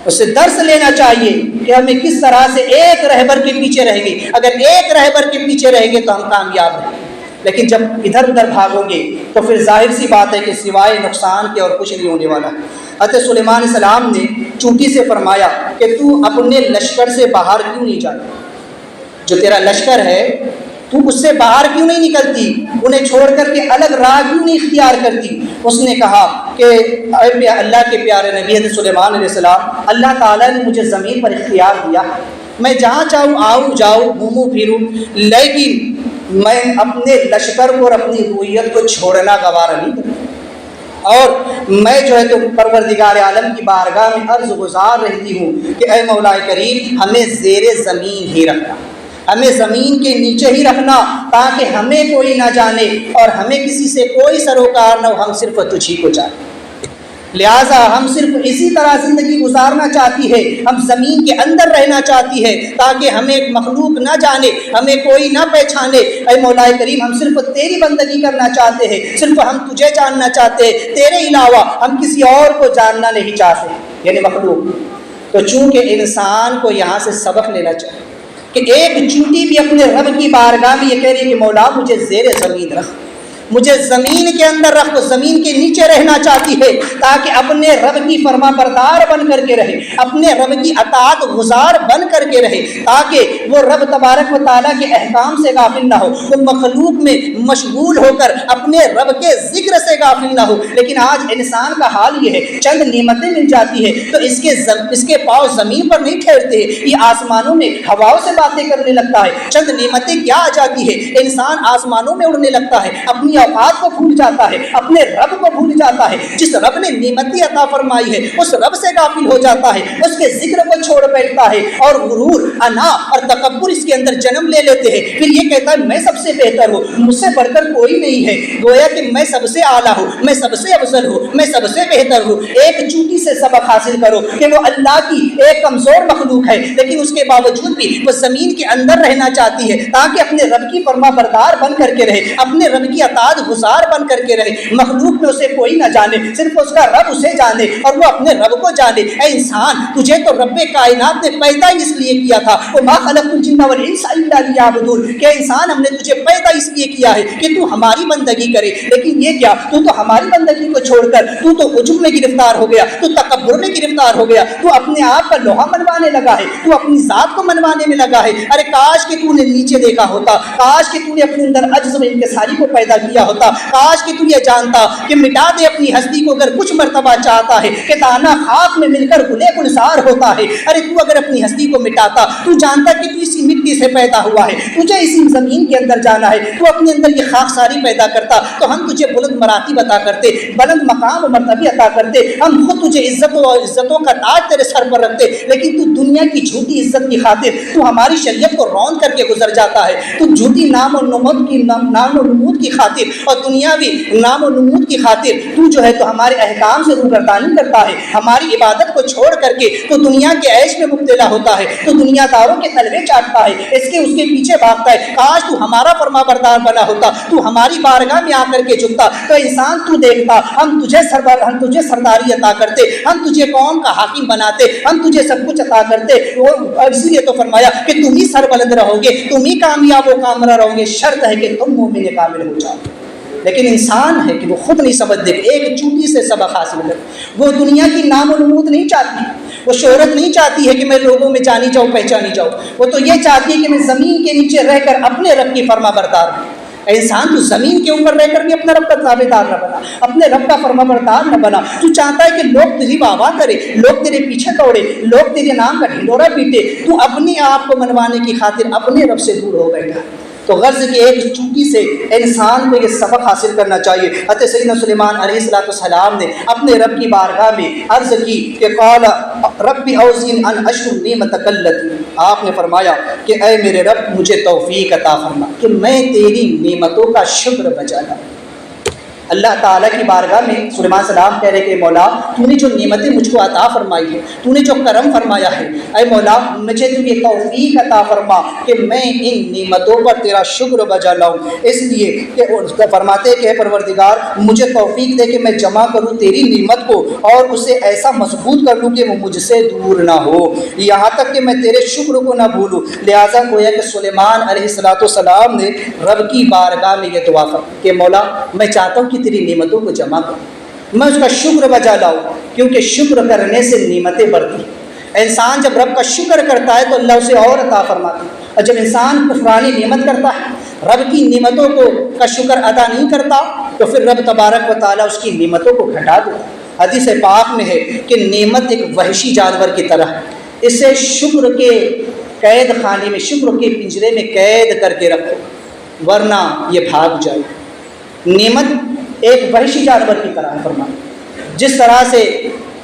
اس سے درس لینا چاہیے کہ ہمیں کس طرح سے ایک رہبر کے پیچھے رہیں گے۔ اگر ایک رہبر کے پیچھے رہیں گے تو ہم کامیاب ہیں، لیکن جب ادھر ادھر بھاگو گے تو پھر ظاہر سی بات ہے کہ سوائے نقصان کے اور کچھ نہیں ہونے والا۔ حضرت سلیمان علیہ السلام نے چونٹی سے فرمایا کہ تو اپنے لشکر سے باہر کیوں نہیں جاتا؟ جو تیرا لشکر ہے تو اس سے باہر کیوں نہیں نکلتی؟ انہیں چھوڑ کر کے الگ راہ کیوں نہیں اختیار کرتی؟ اس نے کہا کہ اے اللہ کے پیارے نبی حضرت سلیمان علیہ السلام، اللہ تعالیٰ نے مجھے زمین پر اختیار دیا، میں جہاں چاہوں آؤں جاؤں گھوموں پھروں، لیکن میں اپنے لشکر کو اور اپنی رویت کو چھوڑنا گوارا نہیں کرتا، اور میں جو ہے تو پروردگار عالم کی بارگاہ میں عرض گزار رہتی ہوں کہ اے مولا کریم، ہمیں زیر زمین ہی رکھنا، ہمیں زمین کے نیچے ہی رکھنا، تاکہ ہمیں کوئی نہ جانے اور ہمیں کسی سے کوئی سروکار نہ ہو، ہم صرف تجھ ہی کو جانیں۔ لہٰذا ہم صرف اسی طرح زندگی گزارنا چاہتی ہے، ہم زمین کے اندر رہنا چاہتی ہے تاکہ ہمیں مخلوق نہ جانے، ہمیں کوئی نہ پہچانے۔ اے مولا کریم، ہم صرف تیری بندگی کرنا چاہتے ہیں، صرف ہم تجھے جاننا چاہتے ہیں، تیرے علاوہ ہم کسی اور کو جاننا نہیں چاہتے، یعنی مخلوق۔ تو چونکہ انسان کو یہاں سے سبق لینا چاہیے کہ ایک چونٹی بھی اپنے رب کی بارگاہ میں یہ کہہ رہی ہے کہ مولا مجھے زیر زمین رکھ، مجھے زمین کے اندر رکھ، وہ زمین کے نیچے رہنا چاہتی ہے تاکہ اپنے رب کی فرما بردار بن کر کے رہے، اپنے رب کی اطاعت گزار بن کر کے رہے، تاکہ وہ رب تبارک و تعالیٰ کے احکام سے غافل نہ ہو، وہ مخلوق میں مشغول ہو کر اپنے رب کے ذکر سے غافل نہ ہو۔ لیکن آج انسان کا حال یہ ہے، چند نعمتیں مل جاتی ہے تو اس کے پاؤں زمین پر نہیں ٹھہرتے، یہ آسمانوں میں ہواؤں سے باتیں کرنے لگتا ہے۔ چند نعمتیں کیا آ جاتی ہے، انسان آسمانوں میں اڑنے لگتا ہے، اپنی اوقات کو بھول جاتا ہے، اپنے رب کو بھول جاتا ہے، جس رب نے نعمتی عطا فرمائی ہے اس رب سے غافل ہو جاتا ہے، اس کے ذکر کو چھوڑ بیٹھتا ہے، اور غرور، انا اور تکبر اس کے اندر جنم لے لیتے ہیں۔ پھر یہ کہتا ہے میں سب سے بہتر ہوں، مجھ سے بڑھ کر کوئی نہیں ہے، گویا کہ میں سب سے اعلیٰ ہوں، میں سب سے افضل ہوں، میں سب سے بہتر ہوں۔ ایک چوٹی سے سبق حاصل کرو کہ وہ اللہ کی ایک کمزور مخلوق ہے، لیکن اس کے باوجود بھی وہ زمین کے اندر رہنا چاہتی ہے تاکہ اپنے رب کی فرما بردار بن کر کے رہے، اپنے رب کی اطاعت گزار بن کر کے رہے، مخلوق میں اسے کوئی نہ جانے، صرف اس کا رب اسے جانے اور وہ اپنے رب کو جانے۔ اے انسان، تجھے تو رب کائنات نے پیدا اس لیے کیا تھا، وما خلقت الجن والانس الا لیعبدون، کہ انسان ہم نے تجھے پیدا اس لیے کیا ہے کہ تو ہماری بندگی کرے، لیکن یہ کیا، تو ہماری بندگی کو چھوڑ کر تو عجب میں گرفتار ہو گیا، تو تکبر میں گرفتار ہو گیا، تو اپنے آپ کا لوہا منوانے لگا ہے، تو اپنی ذات کو منوانے میں لگا ہے۔ ارے کاش کہ تو نے نیچے دیکھا ہوتا، کاش کہ تو نے اپنے اندر عجز و انکساری کو پیدا کیا ہوتا، کاش کہ تو یہ جانتا کہ مٹا دے اپنی ہستی کو اگر کچھ مرتبہ چاہتا ہے کہ دانا خاک میں مل کر گلے گلزار ہوتا ہے۔ ارے تو اگر اپنی ہستی کو مٹاتا، تو جانتا کہ تو اسی مٹی سے پیدا ہوا ہے، تجھے اسی زمین کے اندر جانا ہے، تو اپنے اندر یہ خاک ساری پیدا کرتا تو ہم تجھے بلند مراتب عطا کرتے، بلند مقام و مرتبے عطا کرتے، ہم خود تجھے عزتوں کا تاج تیرے سر پر رکھتے، لیکن تو دنیا کی جھوٹی عزت کی خاطر تو ہماری شریعت کو رون کر کے گزر جاتا ہے، تو جھوٹی نام و نمود کی خاطر اور دنیاوی نام و نمود کی خاطر تو جو ہے تو ہمارے احکام سے روگردانی کرتا ہے، ہماری عبادت کو چھوڑ کر کے تو دنیا کے عیش میں مبتلا ہوتا ہے، تو دنیا داروں کے تلوے چاٹتا ہے، اس کے پیچھے بھاگتا ہے۔ کاش تو ہمارا فرما بردار بنا ہوتا، تو ہماری بارگاہ میں آ کر کے جھکتا، تو انسان تو دیکھتا ہم تجھے سرداری عطا کرتے، ہم تجھے قوم کا حاکم بناتے، ہم تجھے سب کچھ عطا کرتے، اسی لیے تو فرمایا کہ تم ہی سربلند رہو گے، تم ہی کامیاب و کامرا رہو گے، شرط ہے کہ تم مومن کامل ہو جاؤ۔ لیکن انسان ہے کہ وہ خود نہیں سمجھتے، ایک چوٹی سے سبق حاصل کر، وہ دنیا کی نام و نمود نہیں چاہتی، وہ شہرت نہیں چاہتی ہے کہ میں لوگوں میں جانی جاؤں پہچانی جاؤں، وہ تو یہ چاہتی ہے کہ میں زمین کے نیچے رہ کر اپنے رب کی فرما بردار ہوں۔ انسان تو زمین کے اوپر رہ کر بھی اپنے رب کا تابعدار نہ بنا، اپنے رب کا فرما بردار نہ بنا، تو چاہتا ہے کہ لوگ تجھے واہ واہ کرے، لوگ تیرے پیچھے دوڑے، لوگ تیرے نام کا ڈھنڈورا پیٹے، تو اپنے آپ کو منوانے کی خاطر اپنے رب سے دور ہو بیٹھا۔ تو غرض کی ایک چوٹی سے انسان کو یہ سبق حاصل کرنا چاہیے۔ حضرت سیدنا سلیمان علیہ السلام نے اپنے رب کی بارگاہ میں عرض کی کہ قال رب اوزعنی ان اشکر نعمتک التی، آپ نے فرمایا کہ اے میرے رب مجھے توفیق عطا فرما کہ میں تیری نعمتوں کا شکر بجا لاؤں۔ اللہ تعالیٰ کی بارگاہ میں سلیمان السلام کہہ رہے کہ مولا تو نے جو نعمتیں مجھ کو عطا فرمائی ہے، تو نے جو کرم فرمایا ہے، اے مولا مجھے تو یہ توفیق عطا فرما کہ میں ان نعمتوں پر تیرا شکر بجا لاؤں۔ اس لیے کہ فرماتے کہ اے پروردگار مجھے توفیق دے کہ میں جمع کروں تیری نعمت کو اور اسے ایسا مضبوط کر لوں کہ وہ مجھ سے دور نہ ہو، یہاں تک کہ میں تیرے شکر کو نہ بھولوں۔ لہٰذا گویا کہ سلیمان علیہ السلام نے رب کی بارگاہ میں یہ دعا فرمائی کہ مولا میں چاہتا ہوں تیری نعمتوں کو جمع کروں، میں اس کا شکر بجا لاؤں، کیونکہ شکر کرنے سے نعمتیں بڑھتی ہیں۔ انسان جب رب کا شکر کرتا ہے تو اللہ اسے اور عطا فرماتا ہے، اور جب انسان کفرانی نعمت کرتا ہے رب کی نعمتوں کا شکر ادا نہیں کرتا تو پھر رب تبارک و تعالیٰ اس کی نعمتوں کو گھٹا دیتا ہے۔ حدیث پاک میں ہے کہ نعمت ایک وحشی جانور کی طرح ہے، اسے شکر کے قید خانے میں، شکر کے پنجرے میں قید کر کے رکھو ورنہ یہ بھاگ جائے۔ نعمت ایک وحشی جانور کی طرح ہے فرمایا، جس طرح سے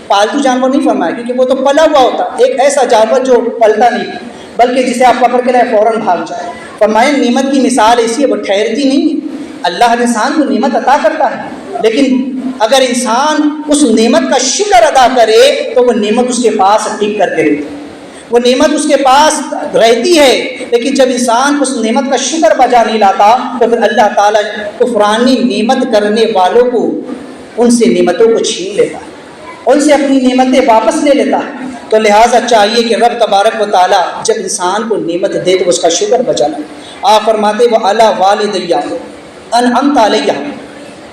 پالتو جانور نہیں فرمایا کیونکہ وہ تو پلا ہوا ہوتا، ایک ایسا جانور جو پلتا نہیں بلکہ جسے آپ پکڑ کے لائے فوراً بھاگ جائے۔ فرمایا نعمت کی مثال ایسی ہے، وہ ٹھہرتی نہیں ہے۔ اللہ انسان کو نعمت عطا کرتا ہے، لیکن اگر انسان اس نعمت کا شکر ادا کرے تو وہ نعمت اس کے پاس ٹک کر کے رہتی ہے، وہ نعمت اس کے پاس رہتی ہے۔ لیکن جب انسان اس نعمت کا شکر بجا نہیں لاتا تو پھر اللہ تعالیٰ کفرانی نعمت کرنے والوں کو ان سے نعمتوں کو چھین لیتا ہے، ان سے اپنی نعمتیں واپس لے لیتا ہے۔ تو لہٰذا چاہیے کہ رب تبارک و تعالیٰ جب انسان کو نعمت دے تو اس کا شکر بجا لائے۔ آپ فرماتے وہ اعلیٰ والدیہ انعمت علیہ،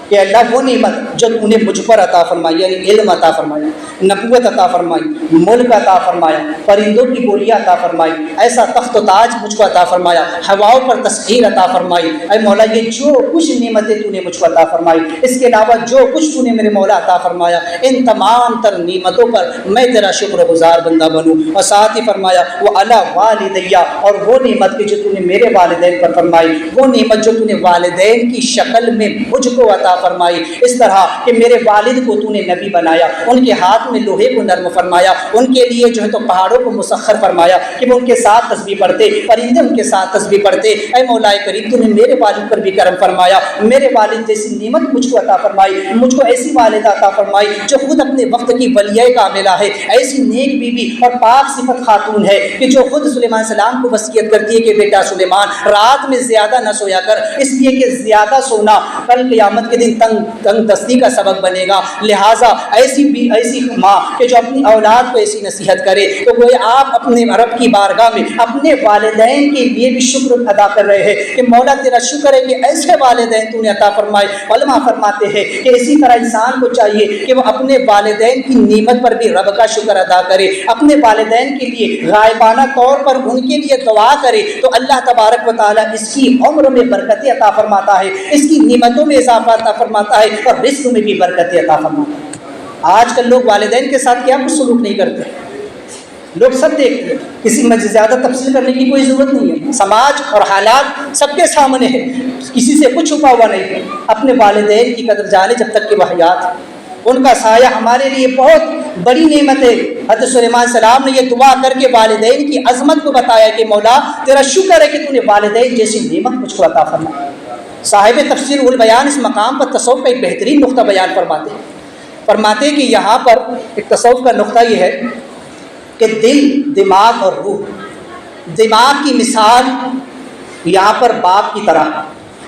کہ اللہ وہ نعمت جو انہیں مجھ پر عطا فرمائی، یعنی علم عطا فرمایا، نبوت عطا فرمائی، ملک عطا فرمایا، پرندوں کی بولیاں عطا فرمائی، ایسا تخت و تاج مجھ کو عطا فرمایا، ہواؤں پر تسخیر عطا فرمائی۔ اے مولا یہ جو کچھ نعمتیں تو نے مجھ کو عطا فرمائی، اس کے علاوہ جو کچھ تو نے میرے مولا عطا فرمایا، ان تمام تر نعمتوں پر میں تیرا شکر گزار بندہ بنوں۔ اور ساتھ ہی فرمایا وہ اعلیٰ والدیہ، اور وہ نعمت کہ جو تو نے میرے والدین پر فرمائی، وہ نعمت جو تو نے والدین کی شکل میں مجھ کو عطا فرمائی، اس طرح کہ میرے والد کو تو نے نبی بنایا، ان کے ہاتھ میں لوہے کو نرم فرمایا، ان کے لیے جو ہے تو پہاڑوں کو مسخر فرمایا کہ وہ ان کے ساتھ تسبیح پڑھتے، پرندے ان کے ساتھ تسبیح پڑھتے۔ اے مولا کریم تو نے میرے والد پر بھی کرم فرمایا، میرے والد جیسی نعمت مجھ کو عطا فرمائی، مجھ کو ایسی والدہ عطا فرمائی جو خود اپنے وقت کی ولیہ کاملہ ہے، ایسی نیک بیوی اور پاک صفت خاتون ہے کہ جو خود سلیمان السلام کو وصیت کرتی ہے کہ بیٹا سلیمان رات میں زیادہ نہ سویا کر، اس لیے کہ زیادہ سونا کل قیامت کے دن تنگ دستی کا سبب بنے گا۔ لہٰذا ایسی ماں کہ جو اپنی اولاد کو ایسی نصیحت کرے تو وہ آپ اپنے رب کی بارگاہ میں اپنے والدین کے لیے بھی شکر ادا کر رہے ہیں کہ مولا تیرا شکر ہے کہ ایسے والدین تو نے عطا فرمائے۔ علماء فرماتے ہیں کہ اسی طرح انسان کو چاہیے کہ وہ اپنے والدین کی نعمت پر بھی رب کا شکر ادا کرے، اپنے والدین کے لیے غائبانہ طور پر ان کے لیے دعا کرے تو اللہ تبارک و تعالیٰ اس کی عمر میں برکتیں عطا فرماتا ہے، اس کی نعمتوں میں اضافہ عطا فرماتا ہے اور رزق میں بھی برکتیں عطا فرماتا ہے۔ آج کل لوگ والدین کے ساتھ کیا کچھ سلوک نہیں کرتے، لوگ سب دیکھتے ہیں، کسی میں زیادہ تفصیل کرنے کی کوئی ضرورت نہیں ہے، سماج اور حالات سب کے سامنے ہے، کسی سے کچھ چھپا ہوا نہیں ہے۔ اپنے والدین کی قدر جانے جب تک کہ وہ حیات ہے، ان کا سایہ ہمارے لیے بہت بڑی نعمت ہے۔ حضرت سلیمان السلام نے یہ دعا کر کے والدین کی عظمت کو بتایا کہ مولا تیرا شکر ہے کہ تو نے والدین جیسی نعمت مجھ کو عطا فرمائی۔ صاحب تفسیر البیان اس مقام پر تصوف کا ایک بہترین نقطہ بیان فرماتے ہیں کہ یہاں پر ایک تصوف کا نقطہ یہ ہے کہ دل، دماغ اور روح، دماغ کی مثال یہاں پر باپ کی طرح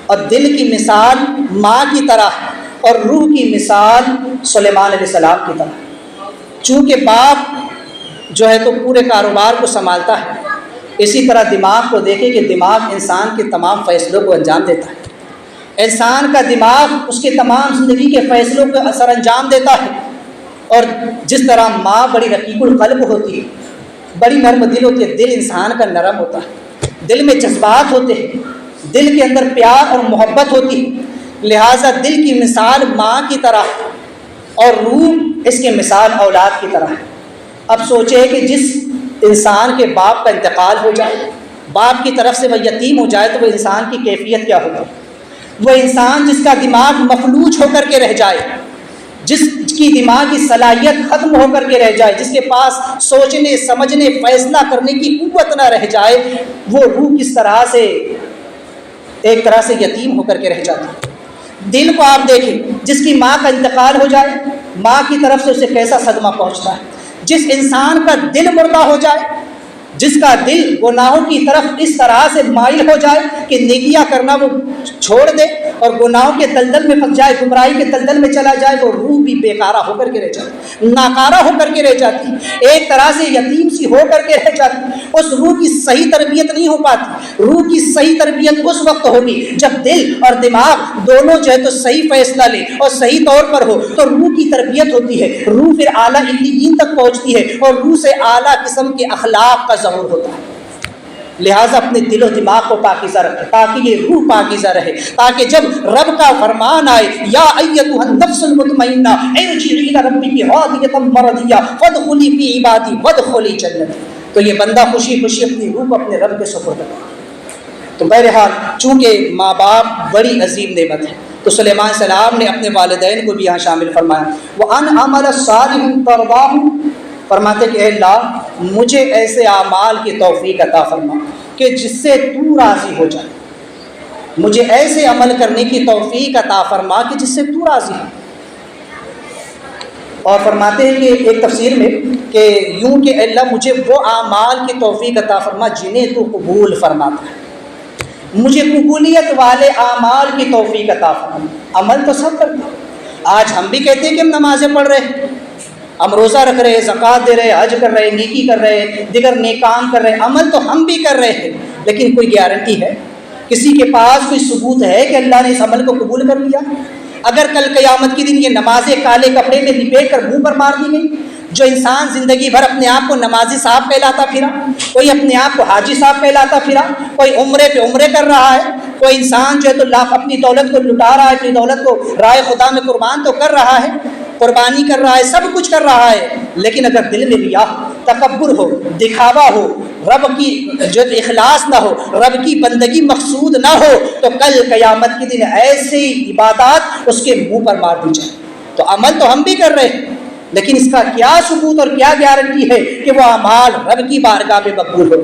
اور دل کی مثال ماں کی طرح اور روح کی مثال سلیمان علیہ السلام کی طرح۔ چونکہ باپ جو ہے تو پورے کاروبار کو سنبھالتا ہے، اسی طرح دماغ کو دیکھیں کہ دماغ انسان کے تمام فیصلوں کو انجام دیتا ہے، انسان کا دماغ اس کے تمام زندگی کے فیصلوں کو اثر انجام دیتا ہے۔ اور جس طرح ماں بڑی رقیق القلب ہوتی ہے، بڑی نرم دل ہوتی ہے، دل انسان کا نرم ہوتا ہے، دل میں جذبات ہوتے ہیں، دل کے اندر پیار اور محبت ہوتی ہے، لہٰذا دل کی مثال ماں کی طرح اور روح اس کے مثال اولاد کی طرح ہے۔ اب سوچے کہ جس انسان کے باپ کا انتقال ہو جائے، باپ کی طرف سے وہ یتیم ہو جائے تو وہ انسان کی کیفیت کیا ہوگی؟ وہ انسان جس کا دماغ مفلوج ہو کر کے رہ جائے، جس کی دماغی صلاحیت ختم ہو کر کے رہ جائے، جس کے پاس سوچنے سمجھنے فیصلہ کرنے کی قوت نہ رہ جائے، وہ روح کس طرح سے ایک طرح سے یتیم ہو کر کے رہ جاتی ہے۔ دل کو آپ دیکھیں، جس کی ماں کا انتقال ہو جائے، ماں کی طرف سے اسے کیسا صدمہ پہنچتا ہے۔ جس انسان کا دل مردہ ہو جائے، جس کا دل گناہوں کی طرف اس طرح سے مائل ہو جائے کہ نیکیاں کرنا وہ چھوڑ دے اور گناہوں کے دلدل میں پھنس جائے، گمراہی کے دلدل میں چلا جائے، وہ روح بھی بیکارہ ہو کر کے رہ جاتی، ناکارہ ہو کر کے رہ جاتی، ایک طرح سے یتیم سی ہو کر کے رہ جاتی۔ اس روح کی صحیح تربیت نہیں ہو پاتی۔ روح کی صحیح تربیت اس وقت ہوگی جب دل اور دماغ دونوں جو ہے تو صحیح فیصلہ لے اور صحیح طور پر ہو، تو روح کی تربیت ہوتی ہے، روح پھر اعلیٰ علیین تک پہنچتی ہے اور روح سے اعلیٰ قسم کے اخلاق کا ظہور ہوتا ہے۔ لہٰذا اپنے دل و دماغ کو پاکیزہ رکھے تاکہ یہ روح پاکیزہ رہے، تاکہ جب رب کا فرمان آئے یا ایتھا النفس المطمئنہ ارجعی الی ربک راضیۃ مرضیہ فادخلی فی عبادی وادخلی جنتی، تو یہ بندہ خوشی خوشی اپنی روح کو اپنے رب کے سپرد کرے۔ تو بہرحال چونکہ ماں باپ بڑی عظیم نعمت ہے، تو سلیمان علیہ السلام نے اپنے والدین کو بھی یہاں شامل فرمایا۔ وَأَنْ عَمَلَ صَالِحٌ تَرْضَاهُ، فرماتے کہ اے اللہ مجھے ایسے اعمال کی توفیق عطا فرما کہ جس سے تو راضی ہو جائے، مجھے ایسے عمل کرنے کی توفیق عطا فرما کہ جس سے تو راضی ہو۔ اور فرماتے ہیں کہ ایک تفسیر میں کہ یوں کہ اللہ مجھے وہ اعمال کی توفیق عطا فرما جنہیں تو قبول فرماتا ہے، مجھے قبولیت والے اعمال کی توفیق عطا فرما۔ عمل تو سب کرتے ہیں، آج ہم بھی کہتے ہیں کہ ہم نمازیں پڑھ رہے ہیں، ہم روزہ رکھ رہے ہیں، زکوٰۃ دے رہے ہیں، حج کر رہے ہیں، نیکی کر رہے ہیں، دیگر نیک کام کر رہے ہیں، عمل تو ہم بھی کر رہے ہیں، لیکن کوئی گارنٹی ہے؟ کسی کے پاس کوئی ثبوت ہے کہ اللہ نے اس عمل کو قبول کر لیا؟ اگر کل قیامت کے دن یہ نمازیں کالے کپڑے میں لپیٹ کر منہ پر مار دی گئی، جو انسان زندگی بھر اپنے آپ کو نمازی صاحب کہلاتا پھرا، کوئی اپنے آپ کو حاجی صاحب کہلاتا پھرا، کوئی عمرے پہ عمرے کر رہا ہے، کوئی انسان جو ہے تو لاکھ اپنی دولت کو لٹا رہا ہے، اپنی دولت کو رائے خدا میں قربان تو کر رہا ہے، قربانی کر رہا ہے، سب کچھ کر رہا ہے، لیکن اگر دل میں ریا ہو، تکبر ہو، دکھاوا ہو، رب کی جو اخلاص نہ ہو، رب کی بندگی مقصود نہ ہو، تو کل قیامت کے دن ایسی عبادات اس کے منہ پر مار دی جائے۔ تو عمل تو ہم بھی کر رہے ہیں، لیکن اس کا کیا ثبوت اور کیا گارنٹی ہے کہ وہ اعمال رب کی بارگاہ میں مقبول ہو؟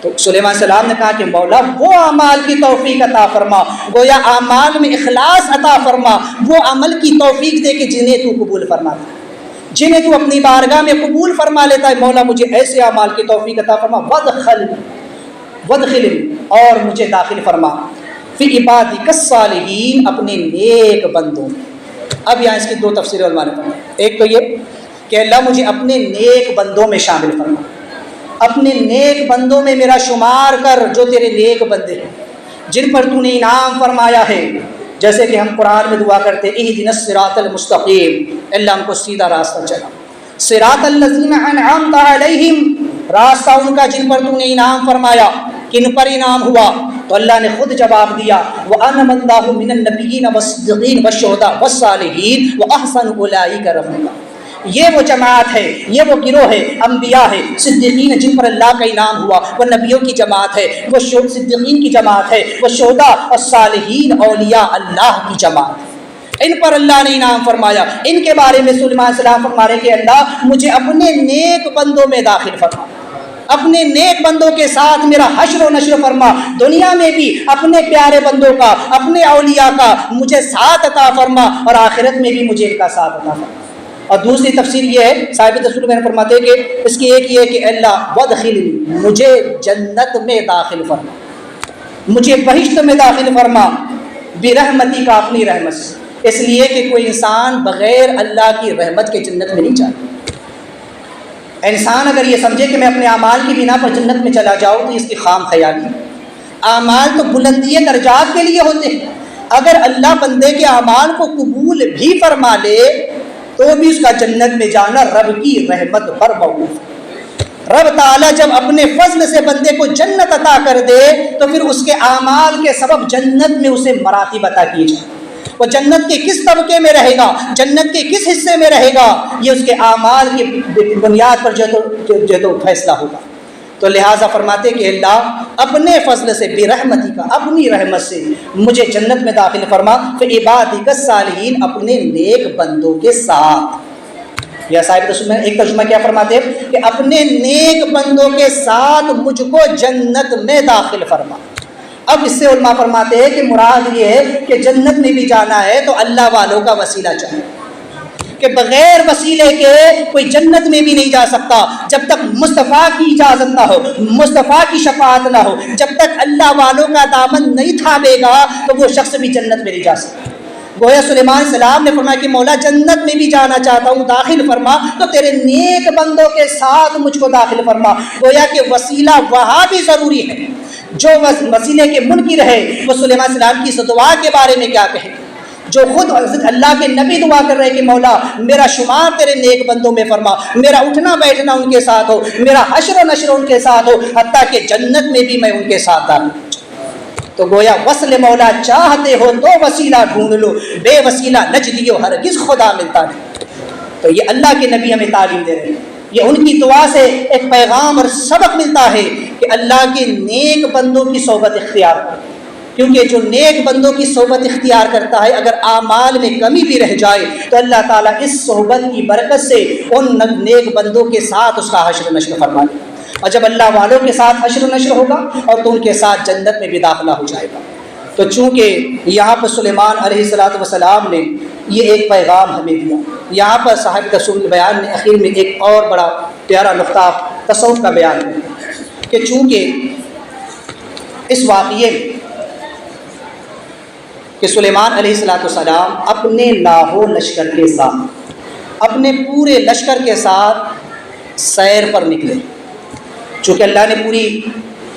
تو سلیمان علیہ السلام نے کہا کہ مولا وہ اعمال کی توفیق عطا فرما، گویا اعمال میں اخلاص عطا فرما، وہ عمل کی توفیق دے کہ جنہیں تو قبول فرماتا ہے، جنہیں تو اپنی بارگاہ میں قبول فرما لیتا ہے۔ مولا مجھے ایسے اعمال کی توفیق عطا فرما، وادخل اور مجھے داخل فرما فی عبادک الصالحین، اپنے نیک بندوں میں۔ اب یہاں اس کی دو تفسیریں علماء نے پڑھی، ایک تو یہ کہ اللہ مجھے اپنے نیک بندوں میں شامل فرما، اپنے نیک بندوں میں میرا شمار کر جو تیرے نیک بندے ہیں جن پر تو نے انعام فرمایا ہے، جیسے کہ ہم قرآن میں دعا کرتے اہدنا الصراط المستقیم، اللہ ہم کو سیدھا راستہ چلا، صراط الذین انعمت علیہم، راستہ ان کا جن پر تو نے انعام فرمایا۔ کن پر انعام ہوا؟ تو اللہ نے خود جواب دیا، وَأَنَمَ اللَّهُ مِنَ النَّبِيِّينَ وَالصِّدِّقِينَ وَالشُّهَدَاءِ وَالصَّالِحِينَ وَأَحْسَنُ أُولَٰئِكَ رَفِيقًا، یہ وہ جماعت ہے، یہ وہ گروہ ہے، انبیاء ہے، صدیقین جن پر اللہ کا انعام ہوا، وہ نبیوں کی جماعت ہے، وہ صدیقین کی جماعت ہے، وہ شہداء اور صالحین اولیاء اللہ کی جماعت ہے، ان پر اللہ نے انعام فرمایا۔ ان کے بارے میں سلیمان علیہ السلام فرما رہے کہ اللہ مجھے اپنے نیک بندوں میں داخل فرما، اپنے نیک بندوں کے ساتھ میرا حشر و نشر فرما، دنیا میں بھی اپنے پیارے بندوں کا، اپنے اولیاء کا مجھے ساتھ عطا فرما، اور آخرت میں بھی مجھے ان کا ساتھ عطا فرما۔ اور دوسری تفسیر یہ ہے، صاحب تفسیر میں فرماتے ہیں کہ اس کی ایک یہ ہے کہ اللہ وادخلنی، مجھے جنت میں داخل فرما، مجھے بہشت میں داخل فرما، برحمتی کا، اپنی رحمت سے، اس لیے کہ کوئی انسان بغیر اللہ کی رحمت کے جنت میں نہیں جاتا۔ انسان اگر یہ سمجھے کہ میں اپنے اعمال کی بنا پر جنت میں چلا جاؤں تو اس کی خام خیالی۔ اعمال تو بلندی درجات کے لیے ہوتے ہیں، اگر اللہ بندے کے اعمال کو قبول بھی فرما لے تو بھی اس کا جنت میں جانا رب کی رحمت پر موقوف ہے۔ رب تعالیٰ جب اپنے فضل سے بندے کو جنت عطا کر دے تو پھر اس کے اعمال کے سبب جنت میں اسے مراتب عطا کیے جائیں، وہ جنت کے کس طبقے میں رہے گا، جنت کے کس حصے میں رہے گا، یہ اس کے اعمال کی بنیاد پر جو تو فیصلہ ہوگا۔ تو لہٰذا فرماتے کہ اللہ اپنے فضل سے، برحمتی کا، اپنی رحمت سے مجھے جنت میں داخل فرما، فی عبادک الصالحین، اپنے نیک بندوں کے ساتھ۔ یا صاحب رسول میں ایک ترجمہ کیا فرماتے ہیں کہ اپنے نیک بندوں کے ساتھ مجھ کو جنت میں داخل فرما۔ اب اس سے علماء فرماتے ہیں کہ مراد یہ ہے کہ جنت میں بھی جانا ہے تو اللہ والوں کا وسیلہ چاہیے، کہ بغیر وسیلے کے کوئی جنت میں بھی نہیں جا سکتا جب تک مصطفیٰ کی اجازت نہ ہو، مصطفیٰ کی شفاعت نہ ہو، جب تک اللہ والوں کا دامن نہیں تھامے گا تو وہ شخص بھی جنت میں نہیں جا سکتا۔ گویا سلیمان علیہ السلام نے فرمایا کہ مولا جنت میں بھی جانا چاہتا ہوں، داخل فرما، تو تیرے نیک بندوں کے ساتھ مجھ کو داخل فرما۔ گویا کہ وسیلہ وہاں بھی ضروری ہے، جو وسیلے کے منکر ہے وہ سلیمان علیہ السلام کی اس دعا کے بارے میں کیا کہے، جو خود اللہ کے نبی دعا کر رہے کہ مولا میرا شمار تیرے نیک بندوں میں فرما، میرا اٹھنا بیٹھنا ان کے ساتھ ہو، میرا حشر و نشر ان کے ساتھ ہو، حتیٰ کہ جنت میں بھی میں ان کے ساتھ آؤں۔ تو گویا وصل مولا چاہتے ہو تو وسیلہ ڈھونڈ لو، بے وسیلہ نجدیو ہرگز خدا ملتا نہیں۔ تو یہ اللہ کے نبی ہمیں تعلیم دے رہے ہیں، یہ ان کی دعا سے ایک پیغام اور سبق ملتا ہے کہ اللہ کے نیک بندوں کی صحبت اختیار کرو، کیونکہ جو نیک بندوں کی صحبت اختیار کرتا ہے اگر اعمال میں کمی بھی رہ جائے تو اللہ تعالیٰ اس صحبت کی برکت سے ان نیک بندوں کے ساتھ اس کا حشر و نشر فرما دے، اور جب اللہ والوں کے ساتھ حشر و نشر ہوگا اور تو ان کے ساتھ جنت میں بھی داخلہ ہو جائے گا۔ تو چونکہ یہاں پر سلیمان علیہ السلام نے یہ ایک پیغام ہمیں دیا، یہاں پر صاحب رسول بیان نے اخیر میں ایک اور بڑا پیارا نقطہ تصوف کا بیان ہے کہ چونکہ اس واقعے میں کہ سلیمان علیہ السلام اپنے لاہو لشکر کے ساتھ، اپنے پورے لشکر کے ساتھ سیر پر نکلے، چونکہ اللہ نے پوری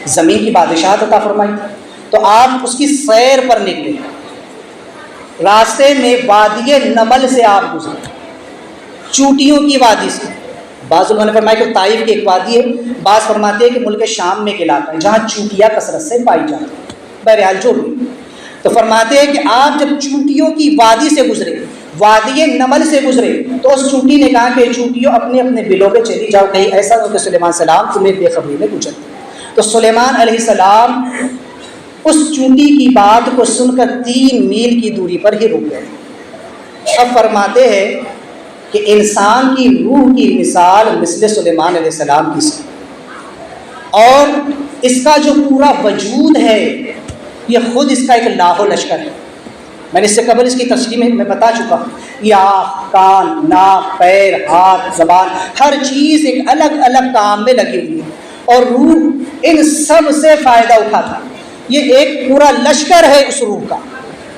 زمین کی بادشاہت عطا فرمائی تو آپ اس کی سیر پر نکلے۔ راستے میں وادی نمل سے آپ گزرے، چوٹیوں کی وادی سے۔ بعض لوگوں نے فرمایا کہ طائف کی ایک وادی ہے، بعض فرماتے ہیں کہ ملک شام میں ایک علاقہ ہے جہاں چوٹیاں کثرت سے پائی جاتی ہیں، بہرحال جو بھی۔ تو فرماتے ہیں کہ آپ جب چوٹیوں کی وادی سے گزرے، وادی نمل سے گزرے، تو اس چوٹی نے کہا کہ چوٹیوں اپنے اپنے بلوں پہ چلی جاؤ، کہیں ایسا نہ ہو کہ سلیمان السلام تمہیں بے خبری میں گزر۔ تو سلیمان علیہ السلام اس چوٹی کی بات کو سن کر 3 میل کی دوری پر ہی رک گئے۔ اب فرماتے ہیں کہ انسان کی روح کی مثال مثل سلیمان علیہ السلام کی سی، اور اس کا جو پورا وجود ہے یہ خود اس کا ایک لاہو لشکر ہے۔ میں نے اس سے قبل اس کی تشریح میں بتا چکا ہوں، یہ آنکھ، کان، ناک، پیر، ہاتھ، زبان، ہر چیز ایک الگ الگ کام میں لگی ہوئی ہے، اور روح ان سب سے فائدہ اٹھاتا ہے۔ یہ ایک پورا لشکر ہے اس روح کا۔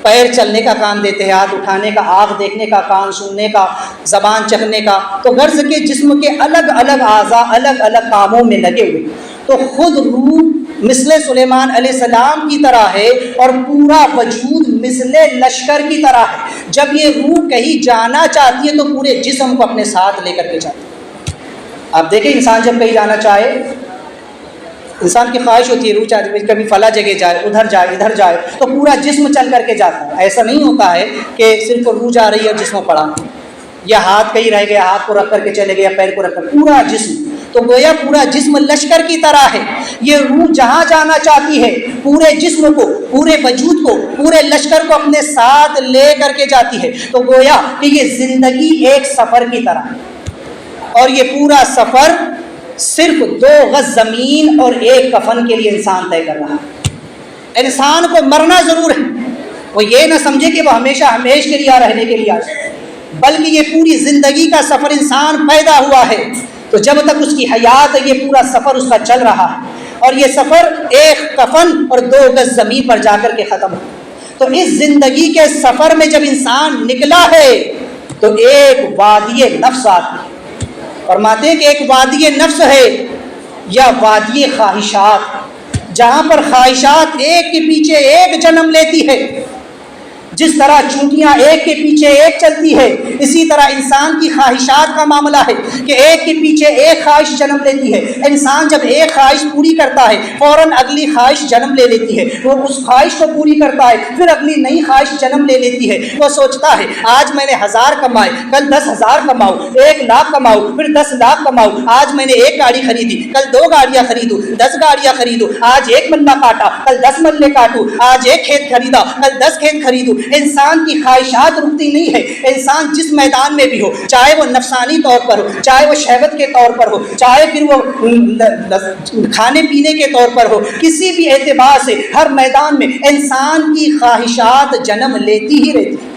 پیر چلنے کا کام دیتے ہیں، ہاتھ اٹھانے کا، آنکھ دیکھنے کا، کان سننے کا، زبان چکھنے کا، تو غرض کے جسم کے الگ الگ اعضاء الگ الگ کاموں میں لگے ہوئے۔ تو خود روح مثل سلیمان علیہ السلام کی طرح ہے اور پورا وجود مثل لشکر کی طرح ہے۔ جب یہ روح کہیں جانا چاہتی ہے تو پورے جسم کو اپنے ساتھ لے کر کے جاتی ہے۔ آپ دیکھیں انسان جب کہیں جانا چاہے، انسان کی خواہش ہوتی ہے روح چاہتی ہے کبھی فلاں جگہ جائے، ادھر جائے، ادھر جائے، تو پورا جسم چل کر کے جاتا ہے۔ ایسا نہیں ہوتا ہے کہ صرف روح جا رہی ہے جسم پڑا، یا ہاتھ کہیں رہ گیا ہاتھ کو رکھ کر کے چلے گئے، یا پیر کو رکھ کر، پورا جسم۔ تو گویا پورا جسم لشکر کی طرح ہے۔ یہ روح جہاں جانا چاہتی ہے پورے جسم کو، پورے وجود کو، پورے لشکر کو اپنے ساتھ لے کر کے جاتی ہے۔ تو گویا کہ یہ زندگی ایک سفر کی طرح ہے، اور یہ پورا سفر صرف 2 گز زمین اور 1 کفن کے لیے انسان طے کر رہا ہے۔ انسان کو مرنا ضرور ہے، وہ یہ نہ سمجھے کہ وہ ہمیشہ ہمیش کے لیے رہنے کے لیے آئے، بلکہ یہ پوری زندگی کا سفر انسان پیدا ہوا ہے تو جب تک اس کی حیات ہے یہ پورا سفر اس کا چل رہا ہے، اور یہ سفر 1 کفن اور 2 گز زمین پر جا کر کے ختم ہو۔ تو اس زندگی کے سفر میں جب انسان نکلا ہے تو ایک وادی نفس آتی ہے۔ فرماتے ہیں کہ ایک وادی نفس ہے یا وادی خواہشات، جہاں پر خواہشات ایک کے پیچھے ایک جنم لیتی ہے۔ جس طرح چونٹیاں ایک کے پیچھے ایک چلتی ہے، اسی طرح انسان کی خواہشات کا معاملہ ہے کہ ایک کے پیچھے ایک خواہش جنم لیتی ہے۔ انسان جب ایک خواہش پوری کرتا ہے فوراً اگلی خواہش جنم لے لیتی ہے، وہ اس خواہش کو پوری کرتا ہے، پھر اگلی نئی خواہش جنم لے لیتی ہے۔ وہ سوچتا ہے آج میں نے 1000 کمائے، کل 10,000 کماؤں، 1 لاکھ کماؤں، پھر 10 لاکھ کماؤں، آج میں نے 1 گاڑی خریدی، کل 2 گاڑیاں خریدوں، 10 گاڑیاں خریدوں، آج 1 ملہ کاٹا، کل 10 ملے کاٹوں، آج 1 کھیت خریدا، کل 10 کھیت خریدوں۔ انسان کی خواہشات رکتی نہیں ہے۔ انسان جس میدان میں بھی ہو، چاہے وہ نفسانی طور پر ہو، چاہے وہ شہوت کے طور پر ہو، چاہے پھر وہ کھانے پینے کے طور پر ہو، کسی بھی اعتبار سے ہر میدان میں انسان کی خواہشات جنم لیتی ہی رہتی ہے۔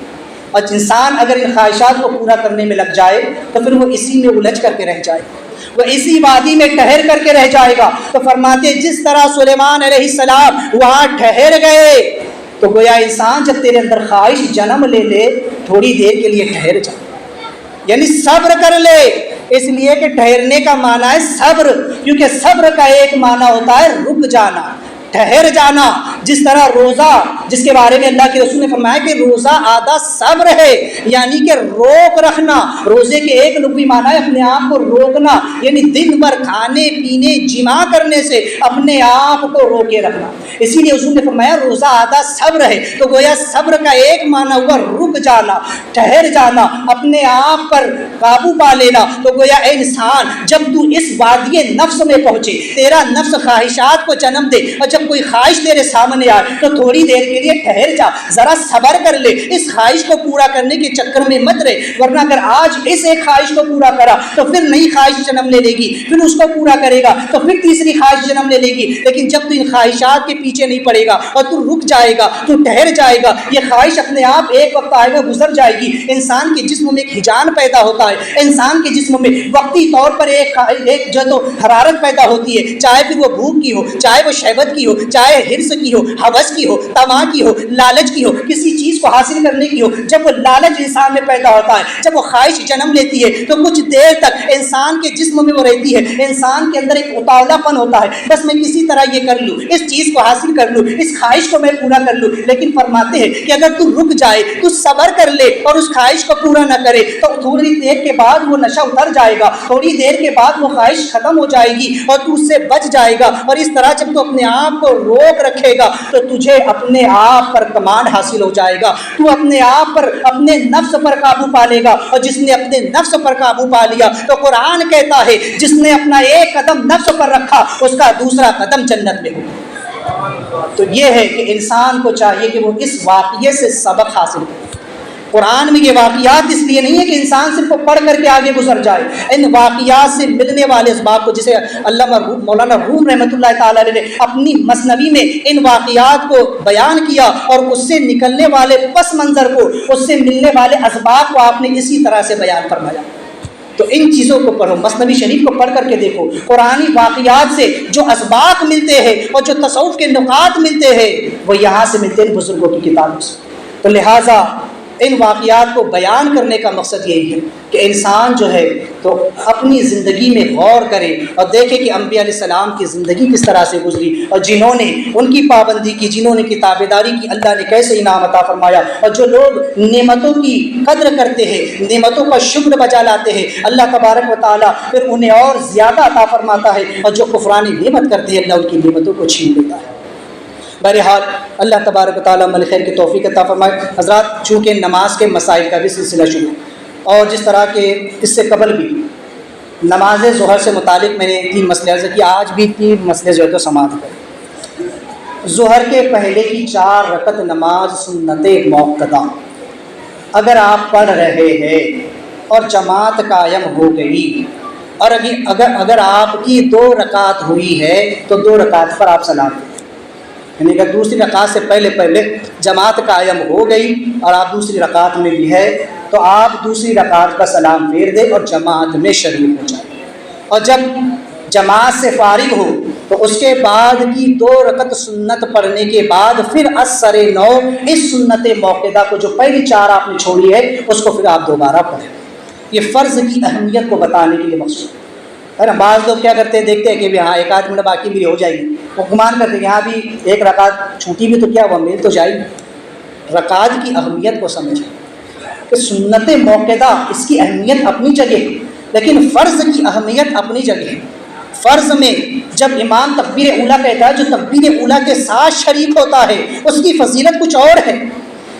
اور انسان اگر ان خواہشات کو پورا کرنے میں لگ جائے تو پھر وہ اسی میں الجھ کر کے رہ جائے، وہ اسی وادی میں ٹھہر کر کے رہ جائے گا۔ تو فرماتے جس طرح سلیمان علیہ السلام وہاں ٹھہر گئے، تو گویا انسان جب تیرے اندر خواہش جنم لے لے تھوڑی دیر کے لیے ٹھہر جا، یعنی صبر کر لے۔ اس لیے کہ ٹھہرنے کا معنی ہے صبر، کیونکہ صبر کا ایک معنی ہوتا ہے رک جانا، ٹھہر جانا، جس طرح روزہ، جس کے بارے میں اللہ کے رسول نے فرمایا کہ روزہ آدھا صبر ہے، یعنی کہ روک رکھنا۔ روزے کے ایک لغوی معنی ہے اپنے آپ کو روکنا، یعنی دن بھر کھانے پینے جماع کرنے سے اپنے آپ کو روکے رکھنا۔ اسی لیے حضور نے فرمایا روزہ آدھا صبر ہے، تو گویا صبر کا ایک معنی ہوا رک جانا، ٹھہر جانا، اپنے آپ پر قابو پا لینا۔ تو گویا اے انسان، جب تو اس وادی نفس میں پہنچے، تیرا نفس خواہشات کو جنم دے، اور جب کوئی خواہش تیرے سامنے آئے تو تھوڑی دیر کے لیے ٹھہر جا، ذرا صبر کر لے، اس خواہش کو پورا کرنے کے چکر میں مت رہے، ورنہ اگر آج اس ایک خواہش کو پورا کرا تو پھر نئی خواہش جنم لے لے گی، پھر اس کو پورا کرے گا تو پھر تیسری خواہش جنم لے لے گی۔ لیکن جب تو ان خواہشات کے پیچھے نہیں پڑے گا اور تو رک جائے گا، تو ٹھہر جائے گا، یہ خواہش اپنے آپ ایک وقت آئے گا گزر جائے گی۔ انسان کے جسم میں ایک ہجان پیدا ہوتا ہے، انسان کے جسم میں وقتی طور پر ایک جو تو حرارت پیدا ہوتی ہے، چاہے پھر وہ بھوک کی ہو، چاہے وہ شہوت کی ہو، چاہے حرص کی ہو، ہوس کی ہو، طمع کی ہو، لالچ کی ہو، کسی چیز کو حاصل کرنے کی ہو۔ جب وہ لالچ انسان میں پیدا ہوتا ہے، جب وہ خواہش جنم لیتی ہے تو کچھ دیر تک انسان کے جسم میں وہ رہتی ہے، انسان کے اندر ایک اتاولا پن ہوتا ہے، بس میں کسی طرح یہ کر لوں، اس چیز کو حاصل کر لوں، اس خواہش کو میں پورا کر لوں۔ لیکن فرماتے ہیں کہ اگر تو رک جائے، تو صبر کر لے اور اس خواہش کو پورا نہ کرے تو تھوڑی دیر کے بعد وہ نشہ اتر جائے گا، تھوڑی دیر کے بعد وہ خواہش ختم ہو جائے گی اور تو اس سے بچ جائے گا۔ اور اس طرح جب تو اپنے آپ کو روک رکھے گا تو تجھے اپنے آپ پر کمانڈ حاصل ہو جائے گا، تو اپنے آپ پر، اپنے نفس پر قابو پا لے گا، اور جس نے اپنے نفس پر قابو پا لیا تو قرآن کہتا ہے جس نے اپنا ایک قدم نفس پر رکھا اس کا دوسرا قدم جنت میں ہوگا۔ تو یہ ہے کہ انسان کو چاہیے کہ وہ اس واقعے سے سبق حاصل کرے۔ قرآن میں یہ واقعات اس لیے نہیں ہے کہ انسان صرف پڑھ کر کے آگے گزر جائے، ان واقعات سے ملنے والے اسباب کو، جسے علامہ مولانا روم رحمۃ اللہ تعالیٰ نے اپنی مثنوی میں ان واقعات کو بیان کیا، اور اس سے نکلنے والے پس منظر کو، اس سے ملنے والے اسباب کو آپ نے اسی طرح سے بیان فرمایا۔ تو ان چیزوں کو پڑھو، مثنوی شریف کو پڑھ کر کے دیکھو، قرآنی واقعات سے جو اسباق ملتے ہیں اور جو تصوف کے نکات ملتے ہیں وہ یہاں سے ملتے ہیں بزرگوں کی کتابوں سے۔ تو لہٰذا ان واقعات کو بیان کرنے کا مقصد یہی ہے کہ انسان جو ہے تو اپنی زندگی میں غور کرے اور دیکھے کہ انبیاء علیہ السلام کی زندگی کس طرح سے گزری، اور جنہوں نے ان کی پابندی کی، جنہوں نے کی تابعداری کی، اللہ نے کیسے انعام عطا فرمایا، اور جو لوگ نعمتوں کی قدر کرتے ہیں، نعمتوں کا شکر بجا لاتے ہیں، اللہ تبارک و تعالیٰ پھر انہیں اور زیادہ عطا فرماتا ہے، اور جو کفران نعمت کرتے ہیں اللہ ان کی نعمتوں کو چھین لیتا ہے۔ بہرحال اللہ تبارک و تعالیٰ عمل خیر کی توفیق عطا فرمائے۔ حضرات، چونکہ نماز کے مسائل کا بھی سلسلہ شروع ہے، اور جس طرح کہ اس سے قبل بھی نماز ظہر سے متعلق میں نے 3 مسئلے عرض کیا، آج بھی 3 مسئلے جو ہے تو سماعت کریں۔ ظہر کے پہلے کی 4 رکعت نماز سنت موقدہ اگر آپ پڑھ رہے ہیں اور جماعت قائم ہو گئی، اور اگر آپ کی 2 رکعت ہوئی ہے تو 2 رکعت پر آپ سلام دیں، یعنی اگر دوسری رکعت سے پہلے جماعت قائم ہو گئی اور آپ دوسری رکعت میں بھی ہے تو آپ دوسری رکعت کا سلام پھیر دیں اور جماعت میں شریک ہو جائیں، اور جب جماعت سے فارغ ہو تو اس کے بعد کی 2 رکعت سنت پڑھنے کے بعد پھر اثر نو اس سنت موقدہ کو، جو پہلی 4 آپ نے چھوڑی ہے، اس کو پھر آپ دوبارہ پڑھیں۔ یہ فرض کی اہمیت کو بتانے کے لیے مقصود ہے نا۔ بعض لوگ کیا کرتے ہیں، دیکھتے ہیں کہ ہاں 1 منٹ باقی بھی ہو جائے گی، وہ گمان کرتے ہیں کہ ہاں بھی 1 رکعت چھوٹی بھی تو کیا وہ مل تو جائے گی۔ رکعت کی اہمیت کو سمجھیں کہ سنت موقدہ اس کی اہمیت اپنی جگہ ہے، لیکن فرض کی اہمیت اپنی جگہ ہے۔ فرض میں جب امام تکبیر اولیٰ کہتا ہے، جو تکبیر اولیٰ کے ساتھ شریک ہوتا ہے اس کی فضیلت کچھ اور ہے،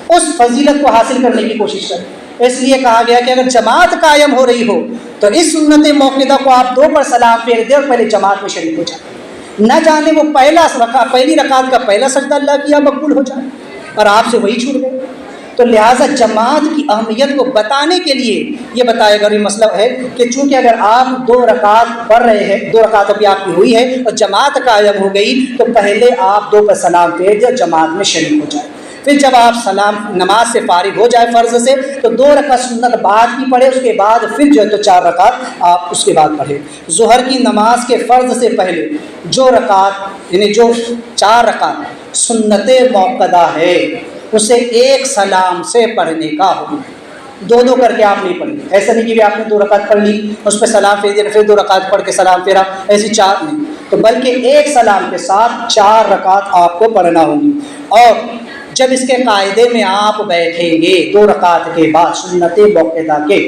اس فضیلت کو حاصل کرنے کی کوشش کریں۔ اس لیے کہا گیا کہ اگر جماعت قائم ہو رہی ہو تو اس سنت موقدہ کو آپ 2 پر سلام پھیر دیں اور پہلے جماعت میں شریک ہو جائیں، نہ جانے وہ پہلی رکعت کا پہلا سجدہ اللہ کیا مقبول ہو جائے اور آپ سے وہی چھوٹ گئے۔ تو لہٰذا جماعت کی اہمیت کو بتانے کے لیے یہ بتایا گیا، یہ مسئلہ ہے کہ چونکہ اگر آپ 2 رکعت پڑھ رہے ہیں، 2 رکعت ابھی آپ کی ہوئی ہے اور جماعت قائم ہو گئی تو پہلے آپ 2 پر سلام پھیر دیں اور جماعت میں شریک ہو جائے۔ پھر جب آپ نماز سے فارغ ہو جائے فرض سے تو 2 رکعت سنت بعد کی پڑھے، اس کے بعد پھر جو ہے تو 4 رکعت آپ اس کے بعد پڑھے۔ ظہر کی نماز کے فرض سے پہلے جو رکعت، یعنی جو 4 رکعت سنت موقدہ ہے، اسے 1 سلام سے پڑھنے کا حکم ہے۔ 2 کر کے آپ نہیں پڑھیں، ایسا نہیں کہ آپ نے 2 رکعت پڑھ لی، اس پہ سلام پھیر دیا، پھر 2 رکعت پڑھ کے سلام پھیرا، ایسی 4 نہیں۔ تو بلکہ ایک سلام کے ساتھ 4 رکعت آپ کو پڑھنا ہوگی۔ اور جب اس کے قاعدے میں آپ بیٹھیں گے 2 رکعت کے بعد سنت موقعہ کے،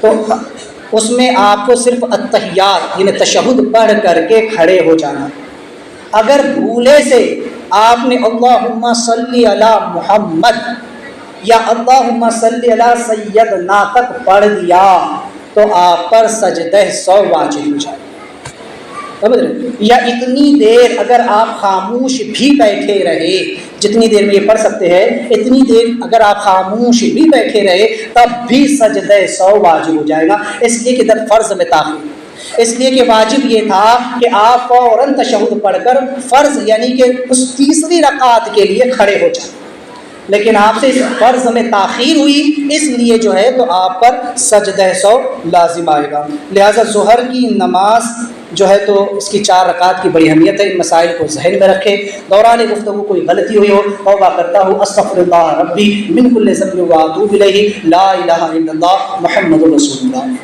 تو اس میں آپ کو صرف التحیات یعنی تشہد پڑھ کر کے کھڑے ہو جانا۔ اگر بھولے سے آپ نے اللہم صلی علی محمد یا اللہم صلی علی سیدنا تک پڑھ دیا تو آپ پر سجدہ سہو واجب ہو جائے، سمجھ رہے؟ یا اتنی دیر اگر آپ خاموش بھی بیٹھے رہے، جتنی دیر میں یہ پڑھ سکتے ہیں اتنی دیر اگر آپ خاموش بھی بیٹھے رہے تب بھی سجدہ سہو واجب ہو جائے گا، اس لیے کہ در فرض میں تاخیر، اس لیے کہ واجب یہ تھا کہ آپ فوراً تشہد پڑھ کر فرض یعنی کہ اس تیسری رکعت کے لیے کھڑے ہو جائیں، لیکن آپ سے اس فرض میں تاخیر ہوئی، اس لیے جو ہے تو آپ پر سجدہ سہو لازم آئے گا۔ لہٰذا ظہر کی نماز جو ہے تو اس کی 4 رکعت کی بڑی اہمیت ہے، ان مسائل کو ذہن میں رکھیں۔ دوران گفتگو کوئی غلطی ہوئی ہو توبہ کرتا ہوں، استغفر اللہ ربی من کل ذنب و اتوب الیہ، لا الہ الا اللہ محمد رسول اللہ۔